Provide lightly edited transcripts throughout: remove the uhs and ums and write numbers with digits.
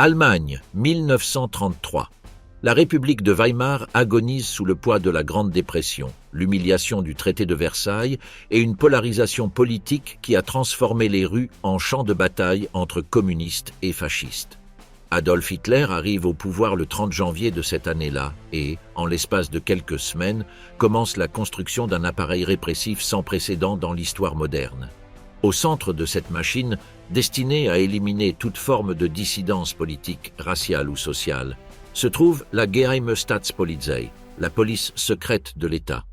Allemagne, 1933. La République de Weimar agonise sous le poids de la Grande Dépression, l'humiliation du traité de Versailles et une polarisation politique qui a transformé les rues en champs de bataille entre communistes et fascistes. Adolf Hitler arrive au pouvoir le 30 janvier de cette année-là et, en l'espace de quelques semaines, commence la construction d'un appareil répressif sans précédent dans l'histoire moderne. Au centre de cette machine, destinée à éliminer toute forme de dissidence politique, raciale ou sociale, se trouve la Geheime Staatspolizei, la police secrète de l'État.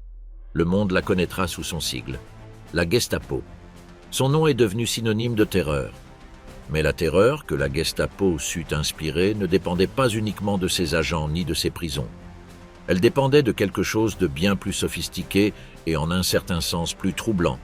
Le monde la connaîtra sous son sigle, la Gestapo. Son nom est devenu synonyme de terreur. Mais la terreur que la Gestapo sut inspirer ne dépendait pas uniquement de ses agents ni de ses prisons. Elle dépendait de quelque chose de bien plus sophistiqué et en un certain sens plus troublant,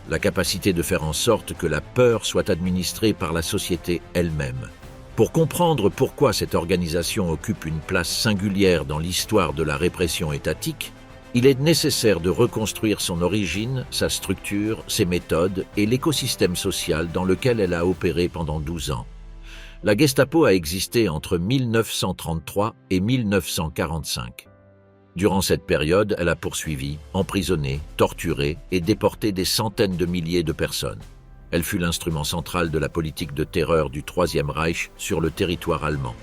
la capacité de faire en sorte que la peur soit administrée par la société elle-même. Pour comprendre pourquoi cette organisation occupe une place singulière dans l'histoire de la répression étatique, il est nécessaire de reconstruire son origine, sa structure, ses méthodes et l'écosystème social dans lequel elle a opéré pendant 12 ans. La Gestapo a existé entre 1933 et 1945. Durant cette période, elle a poursuivi, emprisonné, torturé et déporté des centaines de milliers de personnes. Elle fut l'instrument central de la politique de terreur du Troisième Reich sur le territoire allemand.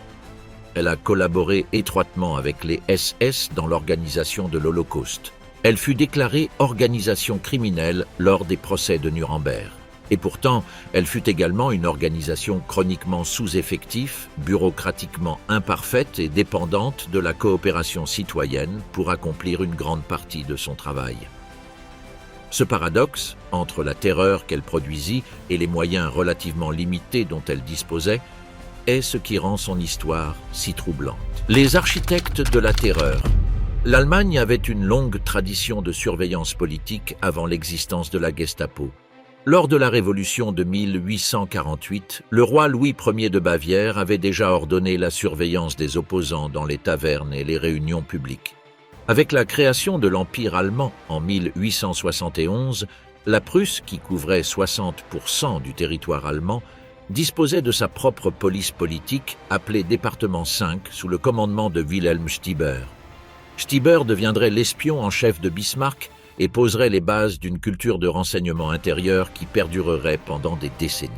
Elle a collaboré étroitement avec les SS dans l'organisation de l'Holocauste. Elle fut déclarée organisation criminelle lors des procès de Nuremberg. Et pourtant, elle fut également une organisation chroniquement sous-effectif, bureaucratiquement imparfaite et dépendante de la coopération citoyenne pour accomplir une grande partie de son travail. Ce paradoxe, entre la terreur qu'elle produisit et les moyens relativement limités dont elle disposait, est ce qui rend son histoire si troublante. Les architectes de la terreur. L'Allemagne avait une longue tradition de surveillance politique avant l'existence de la Gestapo. Lors de la Révolution de 1848, le roi Louis Ier de Bavière avait déjà ordonné la surveillance des opposants dans les tavernes et les réunions publiques. Avec la création de l'Empire allemand en 1871, la Prusse, qui couvrait 60% du territoire allemand, disposait de sa propre police politique appelée Département 5 sous le commandement de Wilhelm Stieber. Stieber deviendrait l'espion en chef de Bismarck et poserait les bases d'une culture de renseignement intérieur qui perdurerait pendant des décennies.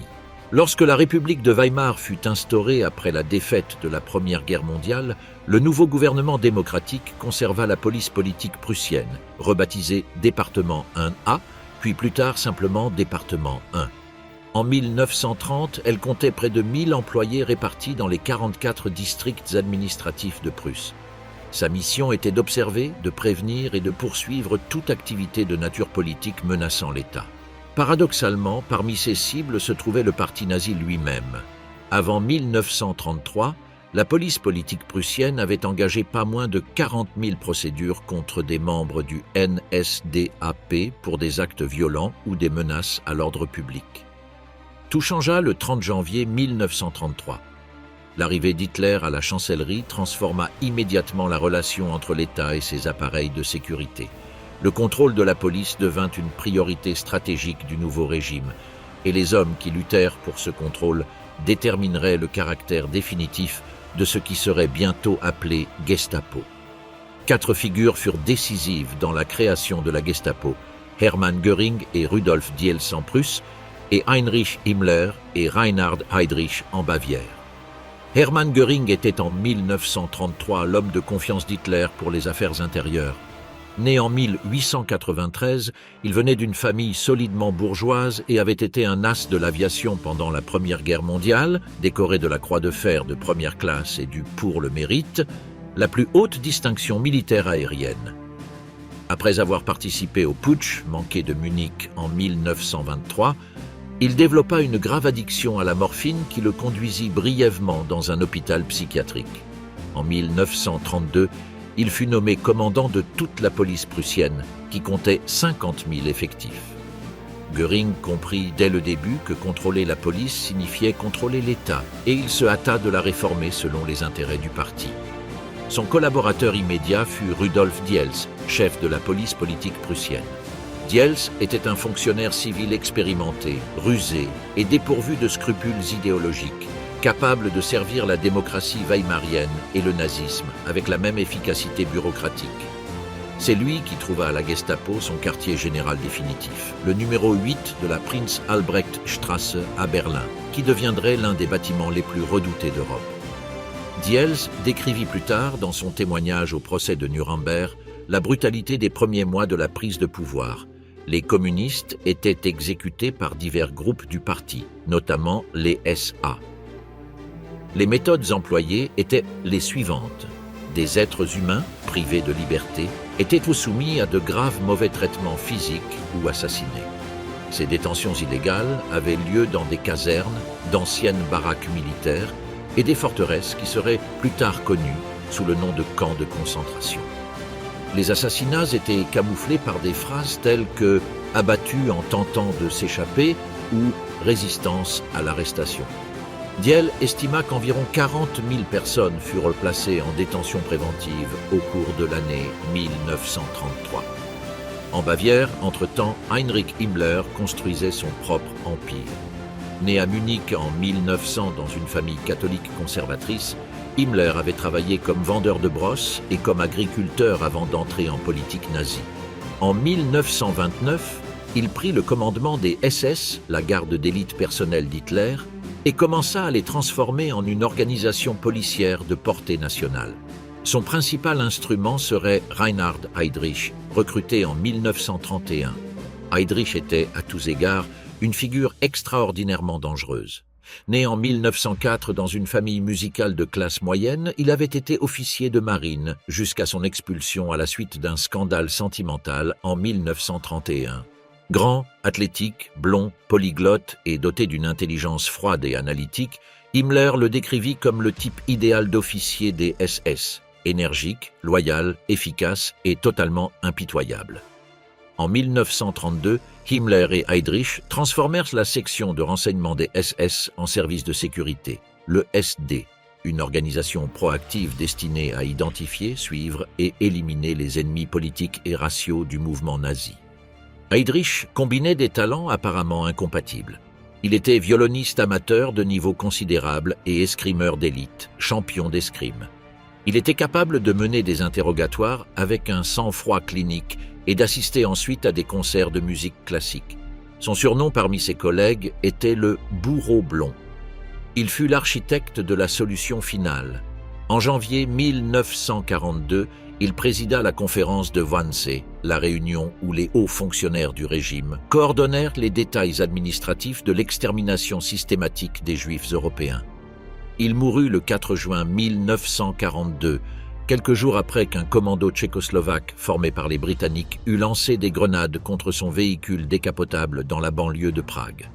Lorsque la République de Weimar fut instaurée après la défaite de la Première Guerre mondiale, le nouveau gouvernement démocratique conserva la police politique prussienne, rebaptisée Département 1A, puis plus tard simplement Département 1. En 1930, elle comptait près de 1000 employés répartis dans les 44 districts administratifs de Prusse. Sa mission était d'observer, de prévenir et de poursuivre toute activité de nature politique menaçant l'État. Paradoxalement, parmi ses cibles se trouvait le parti nazi lui-même. Avant 1933, la police politique prussienne avait engagé pas moins de 40 000 procédures contre des membres du NSDAP pour des actes violents ou des menaces à l'ordre public. Tout changea le 30 janvier 1933. L'arrivée d'Hitler à la chancellerie transforma immédiatement la relation entre l'État et ses appareils de sécurité. Le contrôle de la police devint une priorité stratégique du nouveau régime, et les hommes qui luttèrent pour ce contrôle détermineraient le caractère définitif de ce qui serait bientôt appelé Gestapo. 4 figures furent décisives dans la création de la Gestapo: Hermann Göring et Rudolf Diels en Prusse, et Heinrich Himmler et Reinhard Heydrich en Bavière. Hermann Göring était en 1933 l'homme de confiance d'Hitler pour les affaires intérieures. Né en 1893, il venait d'une famille solidement bourgeoise et avait été un as de l'aviation pendant la Première Guerre mondiale, décoré de la Croix de fer de première classe et du Pour le mérite, la plus haute distinction militaire aérienne. Après avoir participé au putsch manqué de Munich en 1923, il développa une grave addiction à la morphine qui le conduisit brièvement dans un hôpital psychiatrique. En 1932, il fut nommé commandant de toute la police prussienne, qui comptait 50 000 effectifs. Göring comprit dès le début que contrôler la police signifiait contrôler l'État, et il se hâta de la réformer selon les intérêts du parti. Son collaborateur immédiat fut Rudolf Diels, chef de la police politique prussienne. Diels était un fonctionnaire civil expérimenté, rusé et dépourvu de scrupules idéologiques, capable de servir la démocratie weimarienne et le nazisme avec la même efficacité bureaucratique. C'est lui qui trouva à la Gestapo son quartier général définitif, le numéro 8 de la Prinz Albrecht Straße à Berlin, qui deviendrait l'un des bâtiments les plus redoutés d'Europe. Diels décrivit plus tard, dans son témoignage au procès de Nuremberg, la brutalité des premiers mois de la prise de pouvoir. Les communistes étaient exécutés par divers groupes du parti, notamment les SA. Les méthodes employées étaient les suivantes. Des êtres humains, privés de liberté, étaient soumis à de graves mauvais traitements physiques ou assassinés. Ces détentions illégales avaient lieu dans des casernes, d'anciennes baraques militaires et des forteresses qui seraient plus tard connues sous le nom de camps de concentration. Les assassinats étaient camouflés par des phrases telles que « abattu en tentant de s'échapper » ou « résistance à l'arrestation ». Diel estima qu'environ 40 000 personnes furent placées en détention préventive au cours de l'année 1933. En Bavière, entre-temps, Heinrich Himmler construisait son propre empire. Né à Munich en 1900 dans une famille catholique conservatrice, Himmler avait travaillé comme vendeur de brosses et comme agriculteur avant d'entrer en politique nazie. En 1929, il prit le commandement des SS, la garde d'élite personnelle d'Hitler, et commença à les transformer en une organisation policière de portée nationale. Son principal instrument serait Reinhard Heydrich, recruté en 1931. Heydrich était, à tous égards, une figure extraordinairement dangereuse. Né en 1904 dans une famille musicale de classe moyenne, il avait été officier de marine jusqu'à son expulsion à la suite d'un scandale sentimental en 1931. Grand, athlétique, blond, polyglotte et doté d'une intelligence froide et analytique, Himmler le décrivit comme le type idéal d'officier des SS, énergique, loyal, efficace et totalement impitoyable. En 1932, Himmler et Heydrich transformèrent la section de renseignement des SS en service de sécurité, le SD, une organisation proactive destinée à identifier, suivre et éliminer les ennemis politiques et raciaux du mouvement nazi. Heydrich combinait des talents apparemment incompatibles. Il était violoniste amateur de niveau considérable et escrimeur d'élite, champion d'escrime. Il était capable de mener des interrogatoires avec un sang-froid clinique et d'assister ensuite à des concerts de musique classique. Son surnom parmi ses collègues était le « bourreau blond ». Il fut l'architecte de la solution finale. En janvier 1942, il présida la conférence de Wannsee, la réunion où les hauts fonctionnaires du régime coordonnèrent les détails administratifs de l'extermination systématique des Juifs européens. Il mourut le 4 juin 1942, quelques jours après qu'un commando tchécoslovaque formé par les Britanniques eut lancé des grenades contre son véhicule décapotable dans la banlieue de Prague.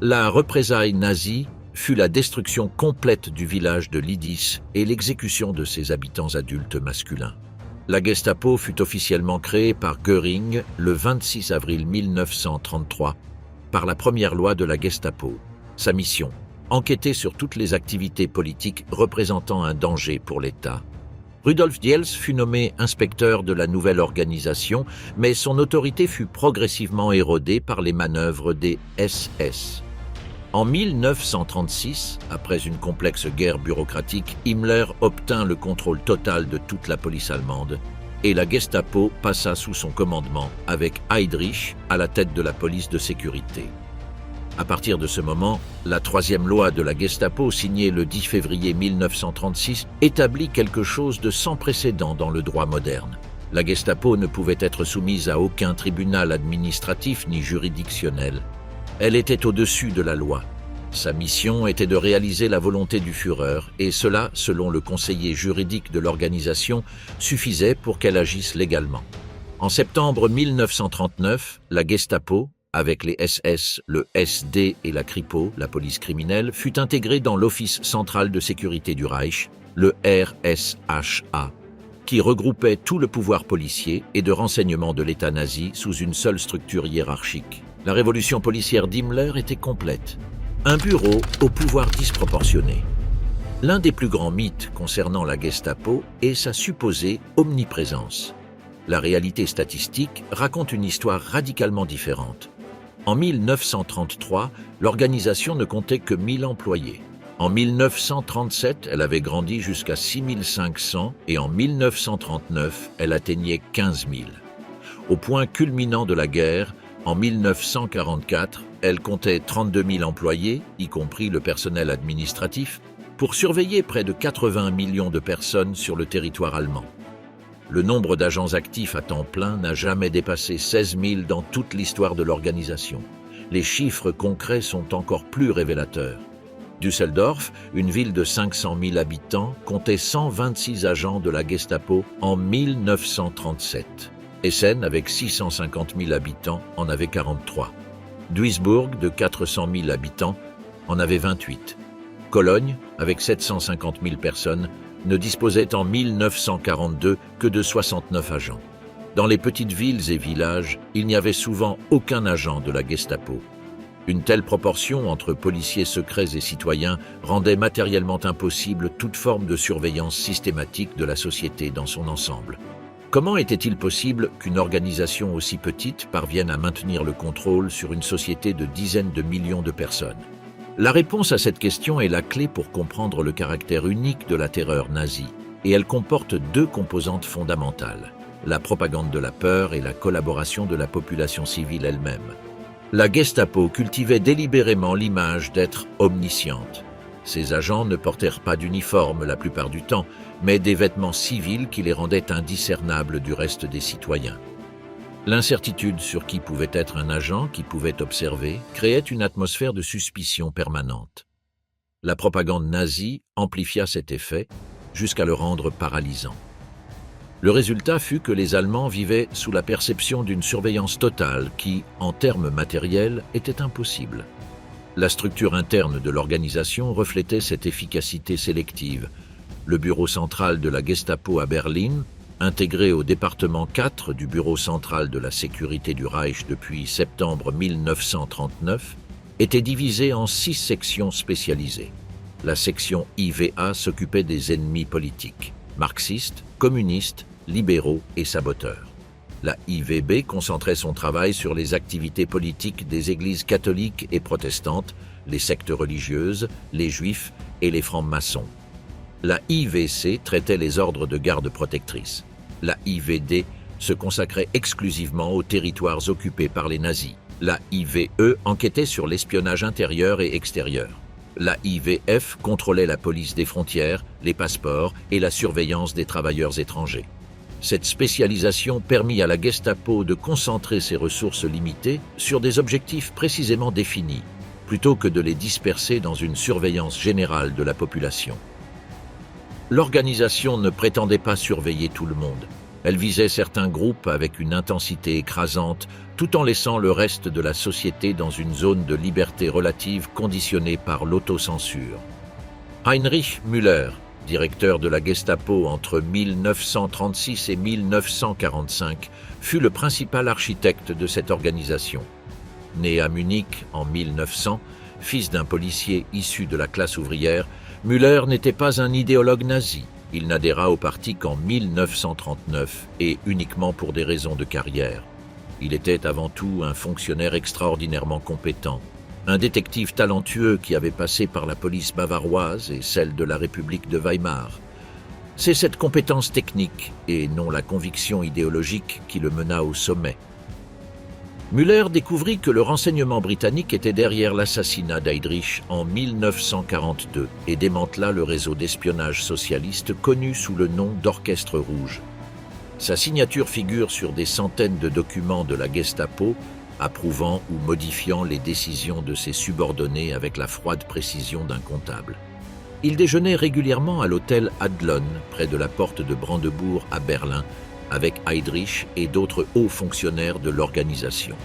La représaille nazie fut la destruction complète du village de Lidis et l'exécution de ses habitants adultes masculins. La Gestapo fut officiellement créée par Göring le 26 avril 1933 par la première loi de la Gestapo. Sa mission, enquêter sur toutes les activités politiques représentant un danger pour l'État. Rudolf Diels fut nommé inspecteur de la nouvelle organisation, mais son autorité fut progressivement érodée par les manœuvres des SS. En 1936, après une complexe guerre bureaucratique, Himmler obtint le contrôle total de toute la police allemande et la Gestapo passa sous son commandement avec Heydrich à la tête de la police de sécurité. À partir de ce moment, la troisième loi de la Gestapo, signée le 10 février 1936, établit quelque chose de sans précédent dans le droit moderne. La Gestapo ne pouvait être soumise à aucun tribunal administratif ni juridictionnel. Elle était au-dessus de la loi. Sa mission était de réaliser la volonté du Führer, et cela, selon le conseiller juridique de l'organisation, suffisait pour qu'elle agisse légalement. En septembre 1939, la Gestapo, avec les SS, le SD et la Kripo, la police criminelle, fut intégrée dans l'Office central de sécurité du Reich, le RSHA, qui regroupait tout le pouvoir policier et de renseignement de l'État nazi sous une seule structure hiérarchique. La révolution policière d'Himmler était complète. Un bureau au pouvoir disproportionné. L'un des plus grands mythes concernant la Gestapo est sa supposée omniprésence. La réalité statistique raconte une histoire radicalement différente. En 1933, l'organisation ne comptait que 1000 employés. En 1937, elle avait grandi jusqu'à 6500 et en 1939, elle atteignait 15 000. Au point culminant de la guerre, en 1944, elle comptait 32 000 employés, y compris le personnel administratif, pour surveiller près de 80 millions de personnes sur le territoire allemand. Le nombre d'agents actifs à temps plein n'a jamais dépassé 16 000 dans toute l'histoire de l'organisation. Les chiffres concrets sont encore plus révélateurs. Düsseldorf, une ville de 500 000 habitants, comptait 126 agents de la Gestapo en 1937. Essen, avec 650 000 habitants, en avait 43. Duisbourg, de 400 000 habitants, en avait 28. Cologne, avec 750 000 personnes, ne disposait en 1942 que de 69 agents. Dans les petites villes et villages, il n'y avait souvent aucun agent de la Gestapo. Une telle proportion entre policiers secrets et citoyens rendait matériellement impossible toute forme de surveillance systématique de la société dans son ensemble. Comment était-il possible qu'une organisation aussi petite parvienne à maintenir le contrôle sur une société de dizaines de millions de personnes? La réponse à cette question est la clé pour comprendre le caractère unique de la terreur nazie, et elle comporte deux composantes fondamentales, la propagande de la peur et la collaboration de la population civile elle-même. La Gestapo cultivait délibérément l'image d'être omnisciente. Ses agents ne portèrent pas d'uniforme la plupart du temps, mais des vêtements civils qui les rendaient indiscernables du reste des citoyens. L'incertitude sur qui pouvait être un agent qui pouvait observer créait une atmosphère de suspicion permanente. La propagande nazie amplifia cet effet jusqu'à le rendre paralysant. Le résultat fut que les Allemands vivaient sous la perception d'une surveillance totale qui, en termes matériels, était impossible. La structure interne de l'organisation reflétait cette efficacité sélective. Le bureau central de la Gestapo à Berlin, intégré au département 4 du bureau central de la sécurité du Reich depuis septembre 1939, était divisé en 6 sections spécialisées. La section IVA s'occupait des ennemis politiques, marxistes, communistes, libéraux et saboteurs. La IVB concentrait son travail sur les activités politiques des églises catholiques et protestantes, les sectes religieuses, les juifs et les francs-maçons. La IVC traitait les ordres de garde protectrice. La IVD se consacrait exclusivement aux territoires occupés par les nazis. La IVE enquêtait sur l'espionnage intérieur et extérieur. La IVF contrôlait la police des frontières, les passeports et la surveillance des travailleurs étrangers. Cette spécialisation permit à la Gestapo de concentrer ses ressources limitées sur des objectifs précisément définis, plutôt que de les disperser dans une surveillance générale de la population. L'organisation ne prétendait pas surveiller tout le monde. Elle visait certains groupes avec une intensité écrasante, tout en laissant le reste de la société dans une zone de liberté relative conditionnée par l'autocensure. Heinrich Müller, directeur de la Gestapo entre 1936 et 1945, fut le principal architecte de cette organisation. Né à Munich en 1900, fils d'un policier issu de la classe ouvrière, Müller n'était pas un idéologue nazi. Il n'adhéra au parti qu'en 1939 et uniquement pour des raisons de carrière. Il était avant tout un fonctionnaire extraordinairement compétent, un détective talentueux qui avait passé par la police bavaroise et celle de la République de Weimar. C'est cette compétence technique et non la conviction idéologique qui le mena au sommet. Müller découvrit que le renseignement britannique était derrière l'assassinat d'Heydrich en 1942 et démantela le réseau d'espionnage socialiste connu sous le nom d'Orchestre Rouge. Sa signature figure sur des centaines de documents de la Gestapo, approuvant ou modifiant les décisions de ses subordonnés avec la froide précision d'un comptable. Il déjeunait régulièrement à l'hôtel Adlon, près de la porte de Brandebourg à Berlin, avec Heydrich et d'autres hauts fonctionnaires de l'organisation.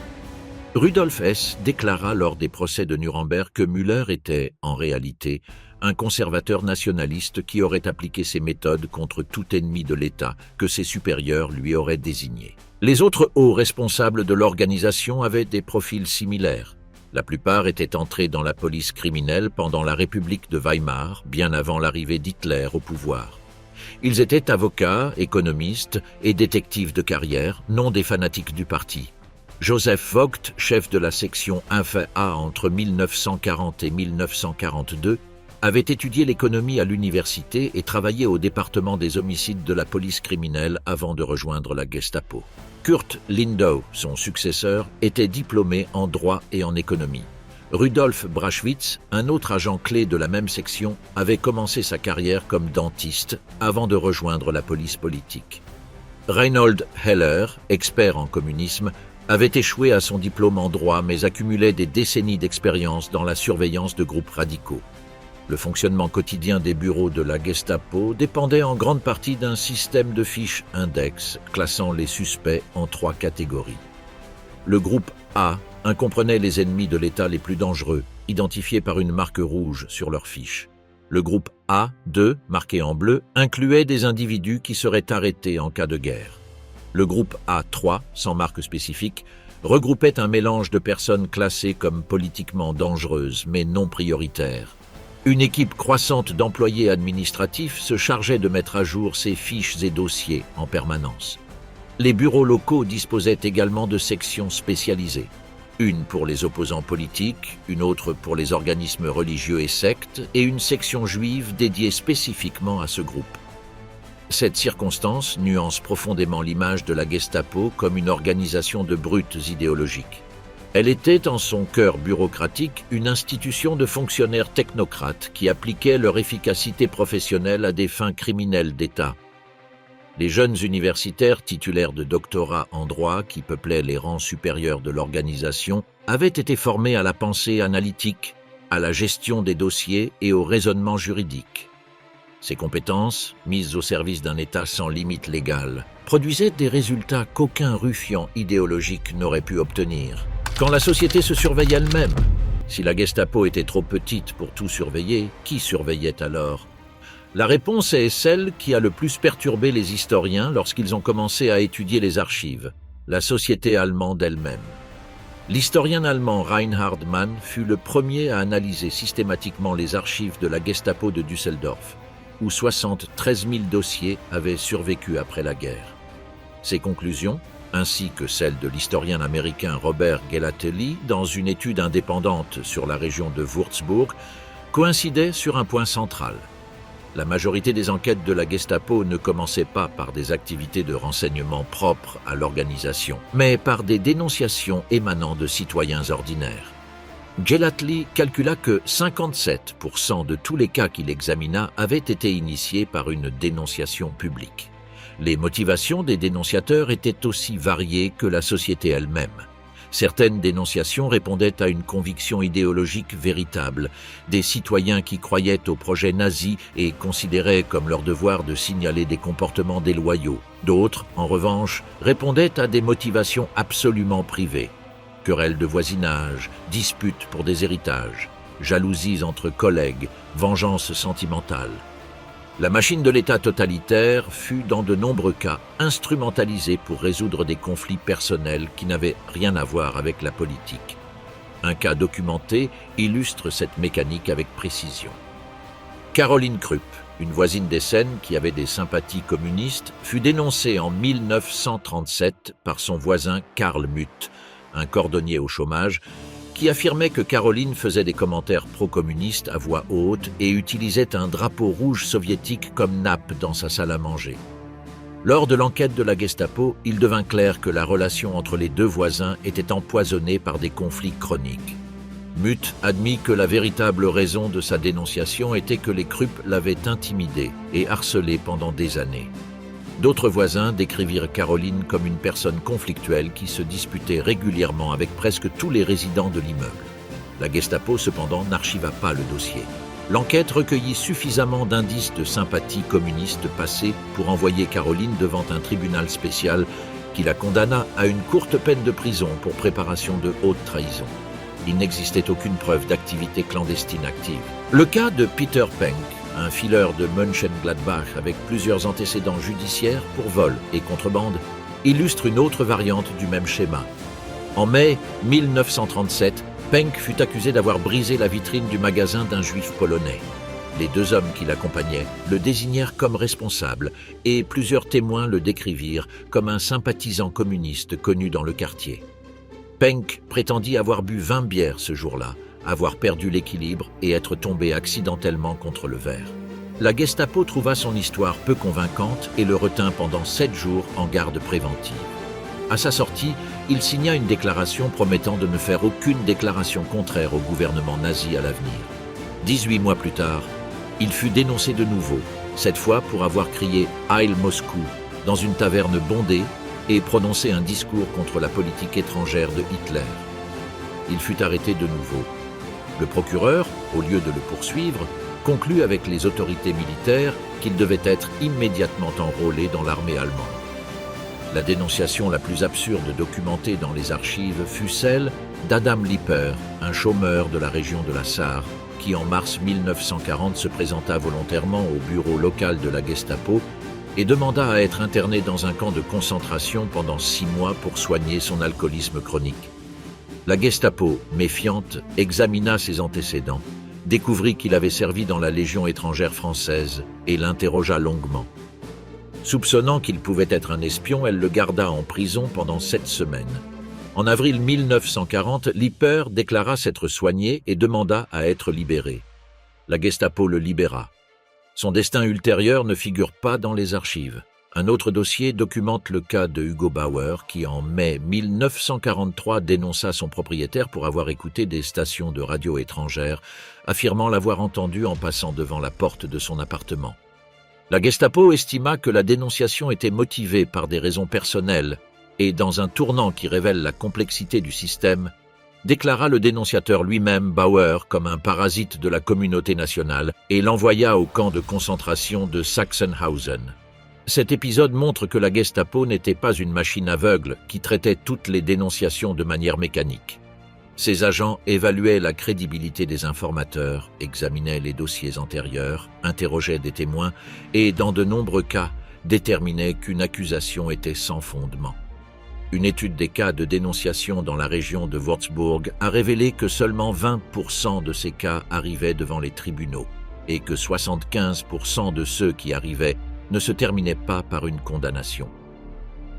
Rudolf Hess déclara lors des procès de Nuremberg que Müller était, en réalité, un conservateur nationaliste qui aurait appliqué ses méthodes contre tout ennemi de l'État que ses supérieurs lui auraient désigné. Les autres hauts responsables de l'organisation avaient des profils similaires. La plupart étaient entrés dans la police criminelle pendant la République de Weimar, bien avant l'arrivée d'Hitler au pouvoir. Ils étaient avocats, économistes et détectives de carrière, non des fanatiques du parti. Joseph Vogt, chef de la section 1A entre 1940 et 1942, avait étudié l'économie à l'université et travaillé au département des homicides de la police criminelle avant de rejoindre la Gestapo. Kurt Lindau, son successeur, était diplômé en droit et en économie. Rudolf Braschwitz, un autre agent clé de la même section, avait commencé sa carrière comme dentiste avant de rejoindre la police politique. Reinhold Heller, expert en communisme, avait échoué à son diplôme en droit mais accumulait des décennies d'expérience dans la surveillance de groupes radicaux. Le fonctionnement quotidien des bureaux de la Gestapo dépendait en grande partie d'un système de fiches index classant les suspects en 3 catégories. Le groupe A comprenait les ennemis de l'État les plus dangereux, identifiés par une marque rouge sur leurs fiches. Le groupe A2, marqué en bleu, incluait des individus qui seraient arrêtés en cas de guerre. Le groupe A3, sans marque spécifique, regroupait un mélange de personnes classées comme politiquement dangereuses mais non prioritaires. Une équipe croissante d'employés administratifs se chargeait de mettre à jour ces fiches et dossiers en permanence. Les bureaux locaux disposaient également de sections spécialisées. Une pour les opposants politiques, une autre pour les organismes religieux et sectes, et une section juive dédiée spécifiquement à ce groupe. Cette circonstance nuance profondément l'image de la Gestapo comme une organisation de brutes idéologiques. Elle était, en son cœur bureaucratique, une institution de fonctionnaires technocrates qui appliquaient leur efficacité professionnelle à des fins criminelles d'État. Les jeunes universitaires titulaires de doctorats en droit qui peuplaient les rangs supérieurs de l'organisation avaient été formés à la pensée analytique, à la gestion des dossiers et au raisonnement juridique. Ces compétences, mises au service d'un État sans limite légale, produisaient des résultats qu'aucun ruffian idéologique n'aurait pu obtenir. Quand la société se surveille elle-même, si la Gestapo était trop petite pour tout surveiller, qui surveillait alors ? La réponse est celle qui a le plus perturbé les historiens lorsqu'ils ont commencé à étudier les archives, la société allemande elle-même. L'historien allemand Reinhard Mann fut le premier à analyser systématiquement les archives de la Gestapo de Düsseldorf, où 73 000 dossiers avaient survécu après la guerre. Ses conclusions, ainsi que celles de l'historien américain Robert Gelatelli dans une étude indépendante sur la région de Würzburg, coïncidaient sur un point central. La majorité des enquêtes de la Gestapo ne commençaient pas par des activités de renseignement propres à l'organisation, mais par des dénonciations émanant de citoyens ordinaires. Gelatli calcula que 57% de tous les cas qu'il examina avaient été initiés par une dénonciation publique. Les motivations des dénonciateurs étaient aussi variées que la société elle-même. Certaines dénonciations répondaient à une conviction idéologique véritable, des citoyens qui croyaient au projet nazi et considéraient comme leur devoir de signaler des comportements déloyaux. D'autres, en revanche, répondaient à des motivations absolument privées. Querelles de voisinage, disputes pour des héritages, jalousies entre collègues, vengeance sentimentale. La machine de l'État totalitaire fut, dans de nombreux cas, instrumentalisée pour résoudre des conflits personnels qui n'avaient rien à voir avec la politique. Un cas documenté illustre cette mécanique avec précision. Caroline Krupp, une voisine d'Essen qui avait des sympathies communistes, fut dénoncée en 1937 par son voisin Karl Muth, un cordonnier au chômage, qui affirmait que Caroline faisait des commentaires pro-communistes à voix haute et utilisait un drapeau rouge soviétique comme nappe dans sa salle à manger. Lors de l'enquête de la Gestapo, il devint clair que la relation entre les deux voisins était empoisonnée par des conflits chroniques. Muth admit que la véritable raison de sa dénonciation était que les Krupp l'avaient intimidée et harcelée pendant des années. D'autres voisins décrivirent Caroline comme une personne conflictuelle qui se disputait régulièrement avec presque tous les résidents de l'immeuble. La Gestapo, cependant, n'archiva pas le dossier. L'enquête recueillit suffisamment d'indices de sympathie communiste passée pour envoyer Caroline devant un tribunal spécial qui la condamna à une courte peine de prison pour préparation de haute trahison. Il n'existait aucune preuve d'activité clandestine active. Le cas de Peter Penck, un fileur de Mönchengladbach avec plusieurs antécédents judiciaires pour vol et contrebande, illustre une autre variante du même schéma. En mai 1937, Penck fut accusé d'avoir brisé la vitrine du magasin d'un juif polonais. Les deux hommes qui l'accompagnaient le désignèrent comme responsable et plusieurs témoins le décrivirent comme un sympathisant communiste connu dans le quartier. Penck prétendit avoir bu 20 bières ce jour-là, avoir perdu l'équilibre et être tombé accidentellement contre le verre. La Gestapo trouva son histoire peu convaincante et le retint pendant 7 jours en garde préventive. À sa sortie, il signa une déclaration promettant de ne faire aucune déclaration contraire au gouvernement nazi à l'avenir. 18 mois plus tard, il fut dénoncé de nouveau, cette fois pour avoir crié « Heil Moscou » dans une taverne bondée et prononcé un discours contre la politique étrangère de Hitler. Il fut arrêté de nouveau. Le procureur, au lieu de le poursuivre, conclut avec les autorités militaires qu'il devait être immédiatement enrôlé dans l'armée allemande. La dénonciation la plus absurde documentée dans les archives fut celle d'Adam Liper, un chômeur de la région de la Sarre, qui en mars 1940 se présenta volontairement au bureau local de la Gestapo et demanda à être interné dans un camp de concentration pendant 6 mois pour soigner son alcoolisme chronique. La Gestapo, méfiante, examina ses antécédents, découvrit qu'il avait servi dans la Légion étrangère française et l'interrogea longuement. Soupçonnant qu'il pouvait être un espion, elle le garda en prison pendant 7 semaines. En avril 1940, Liper déclara s'être soigné et demanda à être libéré. La Gestapo le libéra. Son destin ultérieur ne figure pas dans les archives. Un autre dossier documente le cas de Hugo Bauer qui, en mai 1943, dénonça son propriétaire pour avoir écouté des stations de radio étrangères, affirmant l'avoir entendu en passant devant la porte de son appartement. La Gestapo estima que la dénonciation était motivée par des raisons personnelles et, dans un tournant qui révèle la complexité du système, déclara le dénonciateur lui-même Bauer comme un parasite de la communauté nationale et l'envoya au camp de concentration de Sachsenhausen. Cet épisode montre que la Gestapo n'était pas une machine aveugle qui traitait toutes les dénonciations de manière mécanique. Ses agents évaluaient la crédibilité des informateurs, examinaient les dossiers antérieurs, interrogeaient des témoins et, dans de nombreux cas, déterminaient qu'une accusation était sans fondement. Une étude des cas de dénonciation dans la région de Würzburg a révélé que seulement 20% de ces cas arrivaient devant les tribunaux et que 75% de ceux qui arrivaient ne se terminaient pas par une condamnation.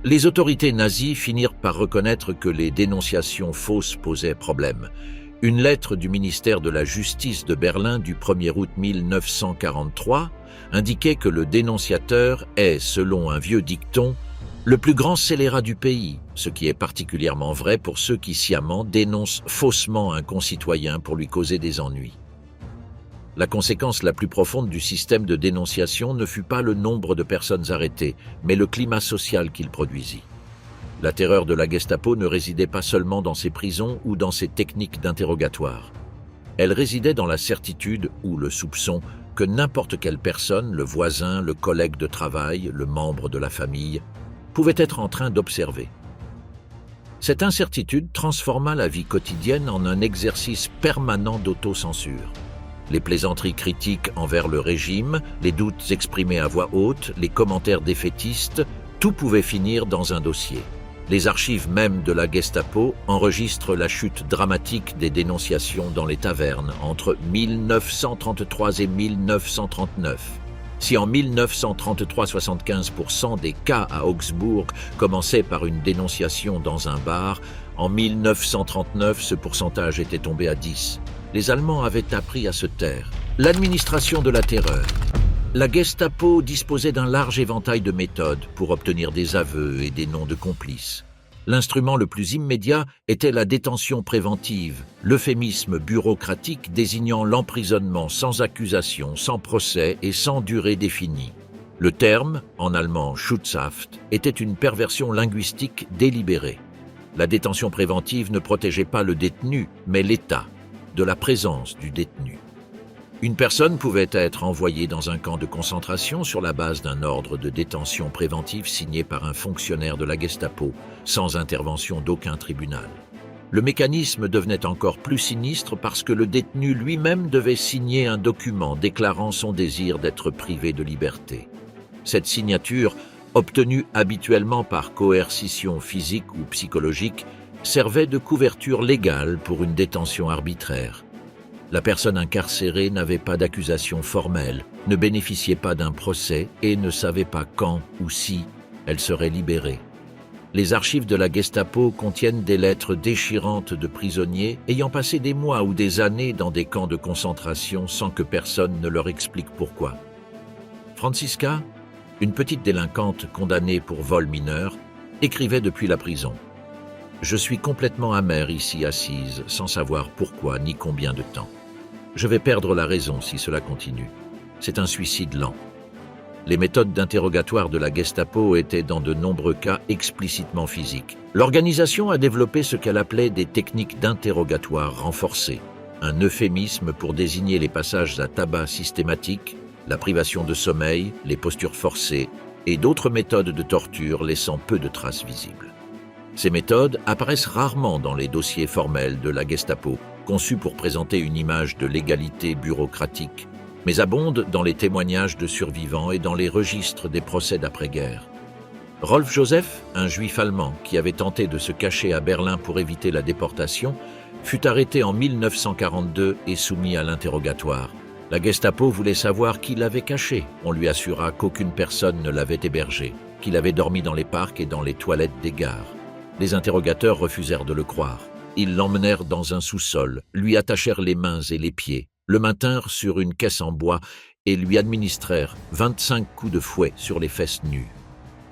Les autorités nazies finirent par reconnaître que les dénonciations fausses posaient problème. Une lettre du ministère de la Justice de Berlin du 1er août 1943 indiquait que le dénonciateur est, selon un vieux dicton, le plus grand scélérat du pays, ce qui est particulièrement vrai pour ceux qui sciemment dénoncent faussement un concitoyen pour lui causer des ennuis. La conséquence la plus profonde du système de dénonciation ne fut pas le nombre de personnes arrêtées, mais le climat social qu'il produisit. La terreur de la Gestapo ne résidait pas seulement dans ses prisons ou dans ses techniques d'interrogatoire. Elle résidait dans la certitude ou le soupçon que n'importe quelle personne, le voisin, le collègue de travail, le membre de la famille, pouvait être en train d'observer. Cette incertitude transforma la vie quotidienne en un exercice permanent d'autocensure. Les plaisanteries critiques envers le régime, les doutes exprimés à voix haute, les commentaires défaitistes, tout pouvait finir dans un dossier. Les archives même de la Gestapo enregistrent la chute dramatique des dénonciations dans les tavernes entre 1933 et 1939. Si en 1933, 75% des cas à Augsbourg commençaient par une dénonciation dans un bar, en 1939, ce pourcentage était tombé à 10. Les Allemands avaient appris à se taire. L'administration de la terreur. La Gestapo disposait d'un large éventail de méthodes pour obtenir des aveux et des noms de complices. L'instrument le plus immédiat était la détention préventive, l'euphémisme bureaucratique désignant l'emprisonnement sans accusation, sans procès et sans durée définie. Le terme, en allemand Schutzhaft, était une perversion linguistique délibérée. La détention préventive ne protégeait pas le détenu, mais l'État, de la présence du détenu. Une personne pouvait être envoyée dans un camp de concentration sur la base d'un ordre de détention préventive signé par un fonctionnaire de la Gestapo, sans intervention d'aucun tribunal. Le mécanisme devenait encore plus sinistre parce que le détenu lui-même devait signer un document déclarant son désir d'être privé de liberté. Cette signature, obtenue habituellement par coercition physique ou psychologique, servait de couverture légale pour une détention arbitraire. La personne incarcérée n'avait pas d'accusation formelle, ne bénéficiait pas d'un procès et ne savait pas quand ou si elle serait libérée. Les archives de la Gestapo contiennent des lettres déchirantes de prisonniers ayant passé des mois ou des années dans des camps de concentration sans que personne ne leur explique pourquoi. Franziska, une petite délinquante condamnée pour vol mineur, écrivait depuis la prison. « Je suis complètement amère ici assise, sans savoir pourquoi ni combien de temps. Je vais perdre la raison si cela continue. C'est un suicide lent. » Les méthodes d'interrogatoire de la Gestapo étaient dans de nombreux cas explicitement physiques. L'organisation a développé ce qu'elle appelait des techniques d'interrogatoire renforcées, un euphémisme pour désigner les passages à tabac systématiques, la privation de sommeil, les postures forcées et d'autres méthodes de torture laissant peu de traces visibles. Ces méthodes apparaissent rarement dans les dossiers formels de la Gestapo, conçus pour présenter une image de légalité bureaucratique, mais abondent dans les témoignages de survivants et dans les registres des procès d'après-guerre. Rolf Joseph, un juif allemand qui avait tenté de se cacher à Berlin pour éviter la déportation, fut arrêté en 1942 et soumis à l'interrogatoire. La Gestapo voulait savoir qui l'avait caché. On lui assura qu'aucune personne ne l'avait hébergé, qu'il avait dormi dans les parcs et dans les toilettes des gares. Les interrogateurs refusèrent de le croire. Ils l'emmenèrent dans un sous-sol, lui attachèrent les mains et les pieds, le maintinrent sur une caisse en bois et lui administrèrent 25 coups de fouet sur les fesses nues.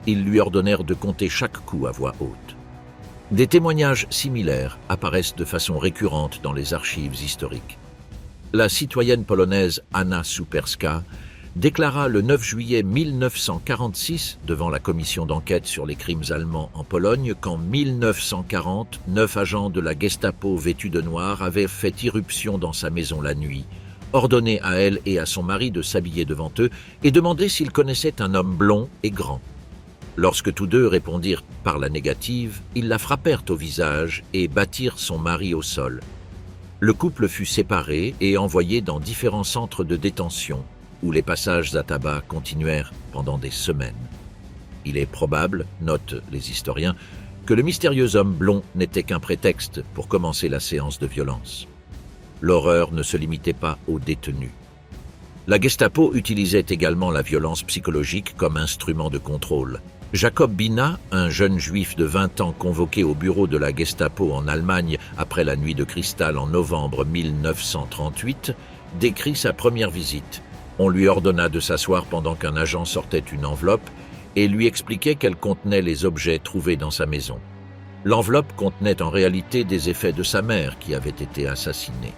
Ils lui ordonnèrent de compter chaque coup à voix haute. Des témoignages similaires apparaissent de façon récurrente dans les archives historiques. La citoyenne polonaise Anna Superska déclara le 9 juillet 1946 devant la commission d'enquête sur les crimes allemands en Pologne qu'en 1940, 9 agents de la Gestapo vêtus de noir avaient fait irruption dans sa maison la nuit, ordonné à elle et à son mari de s'habiller devant eux et demandé s'ils connaissaient un homme blond et grand. Lorsque tous deux répondirent par la négative, ils la frappèrent au visage et battirent son mari au sol. Le couple fut séparé et envoyé dans différents centres de détention, où les passages à tabac continuèrent pendant des semaines. Il est probable, notent les historiens, que le mystérieux homme blond n'était qu'un prétexte pour commencer la séance de violence. L'horreur ne se limitait pas aux détenus. La Gestapo utilisait également la violence psychologique comme instrument de contrôle. Jacob Bina, un jeune juif de 20 ans convoqué au bureau de la Gestapo en Allemagne après la nuit de cristal en novembre 1938, décrit sa première visite. On lui ordonna de s'asseoir pendant qu'un agent sortait une enveloppe et lui expliquait qu'elle contenait les objets trouvés dans sa maison. L'enveloppe contenait en réalité des effets de sa mère qui avait été assassinée.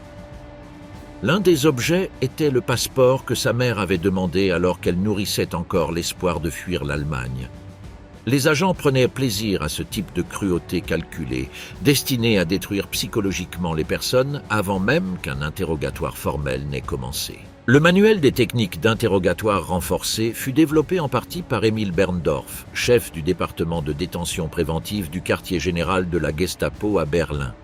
L'un des objets était le passeport que sa mère avait demandé alors qu'elle nourrissait encore l'espoir de fuir l'Allemagne. Les agents prenaient plaisir à ce type de cruauté calculée, destinée à détruire psychologiquement les personnes avant même qu'un interrogatoire formel n'ait commencé. Le manuel des techniques d'interrogatoire renforcées fut développé en partie par Emil Berndorf, chef du département de détention préventive du quartier général de la Gestapo à Berlin.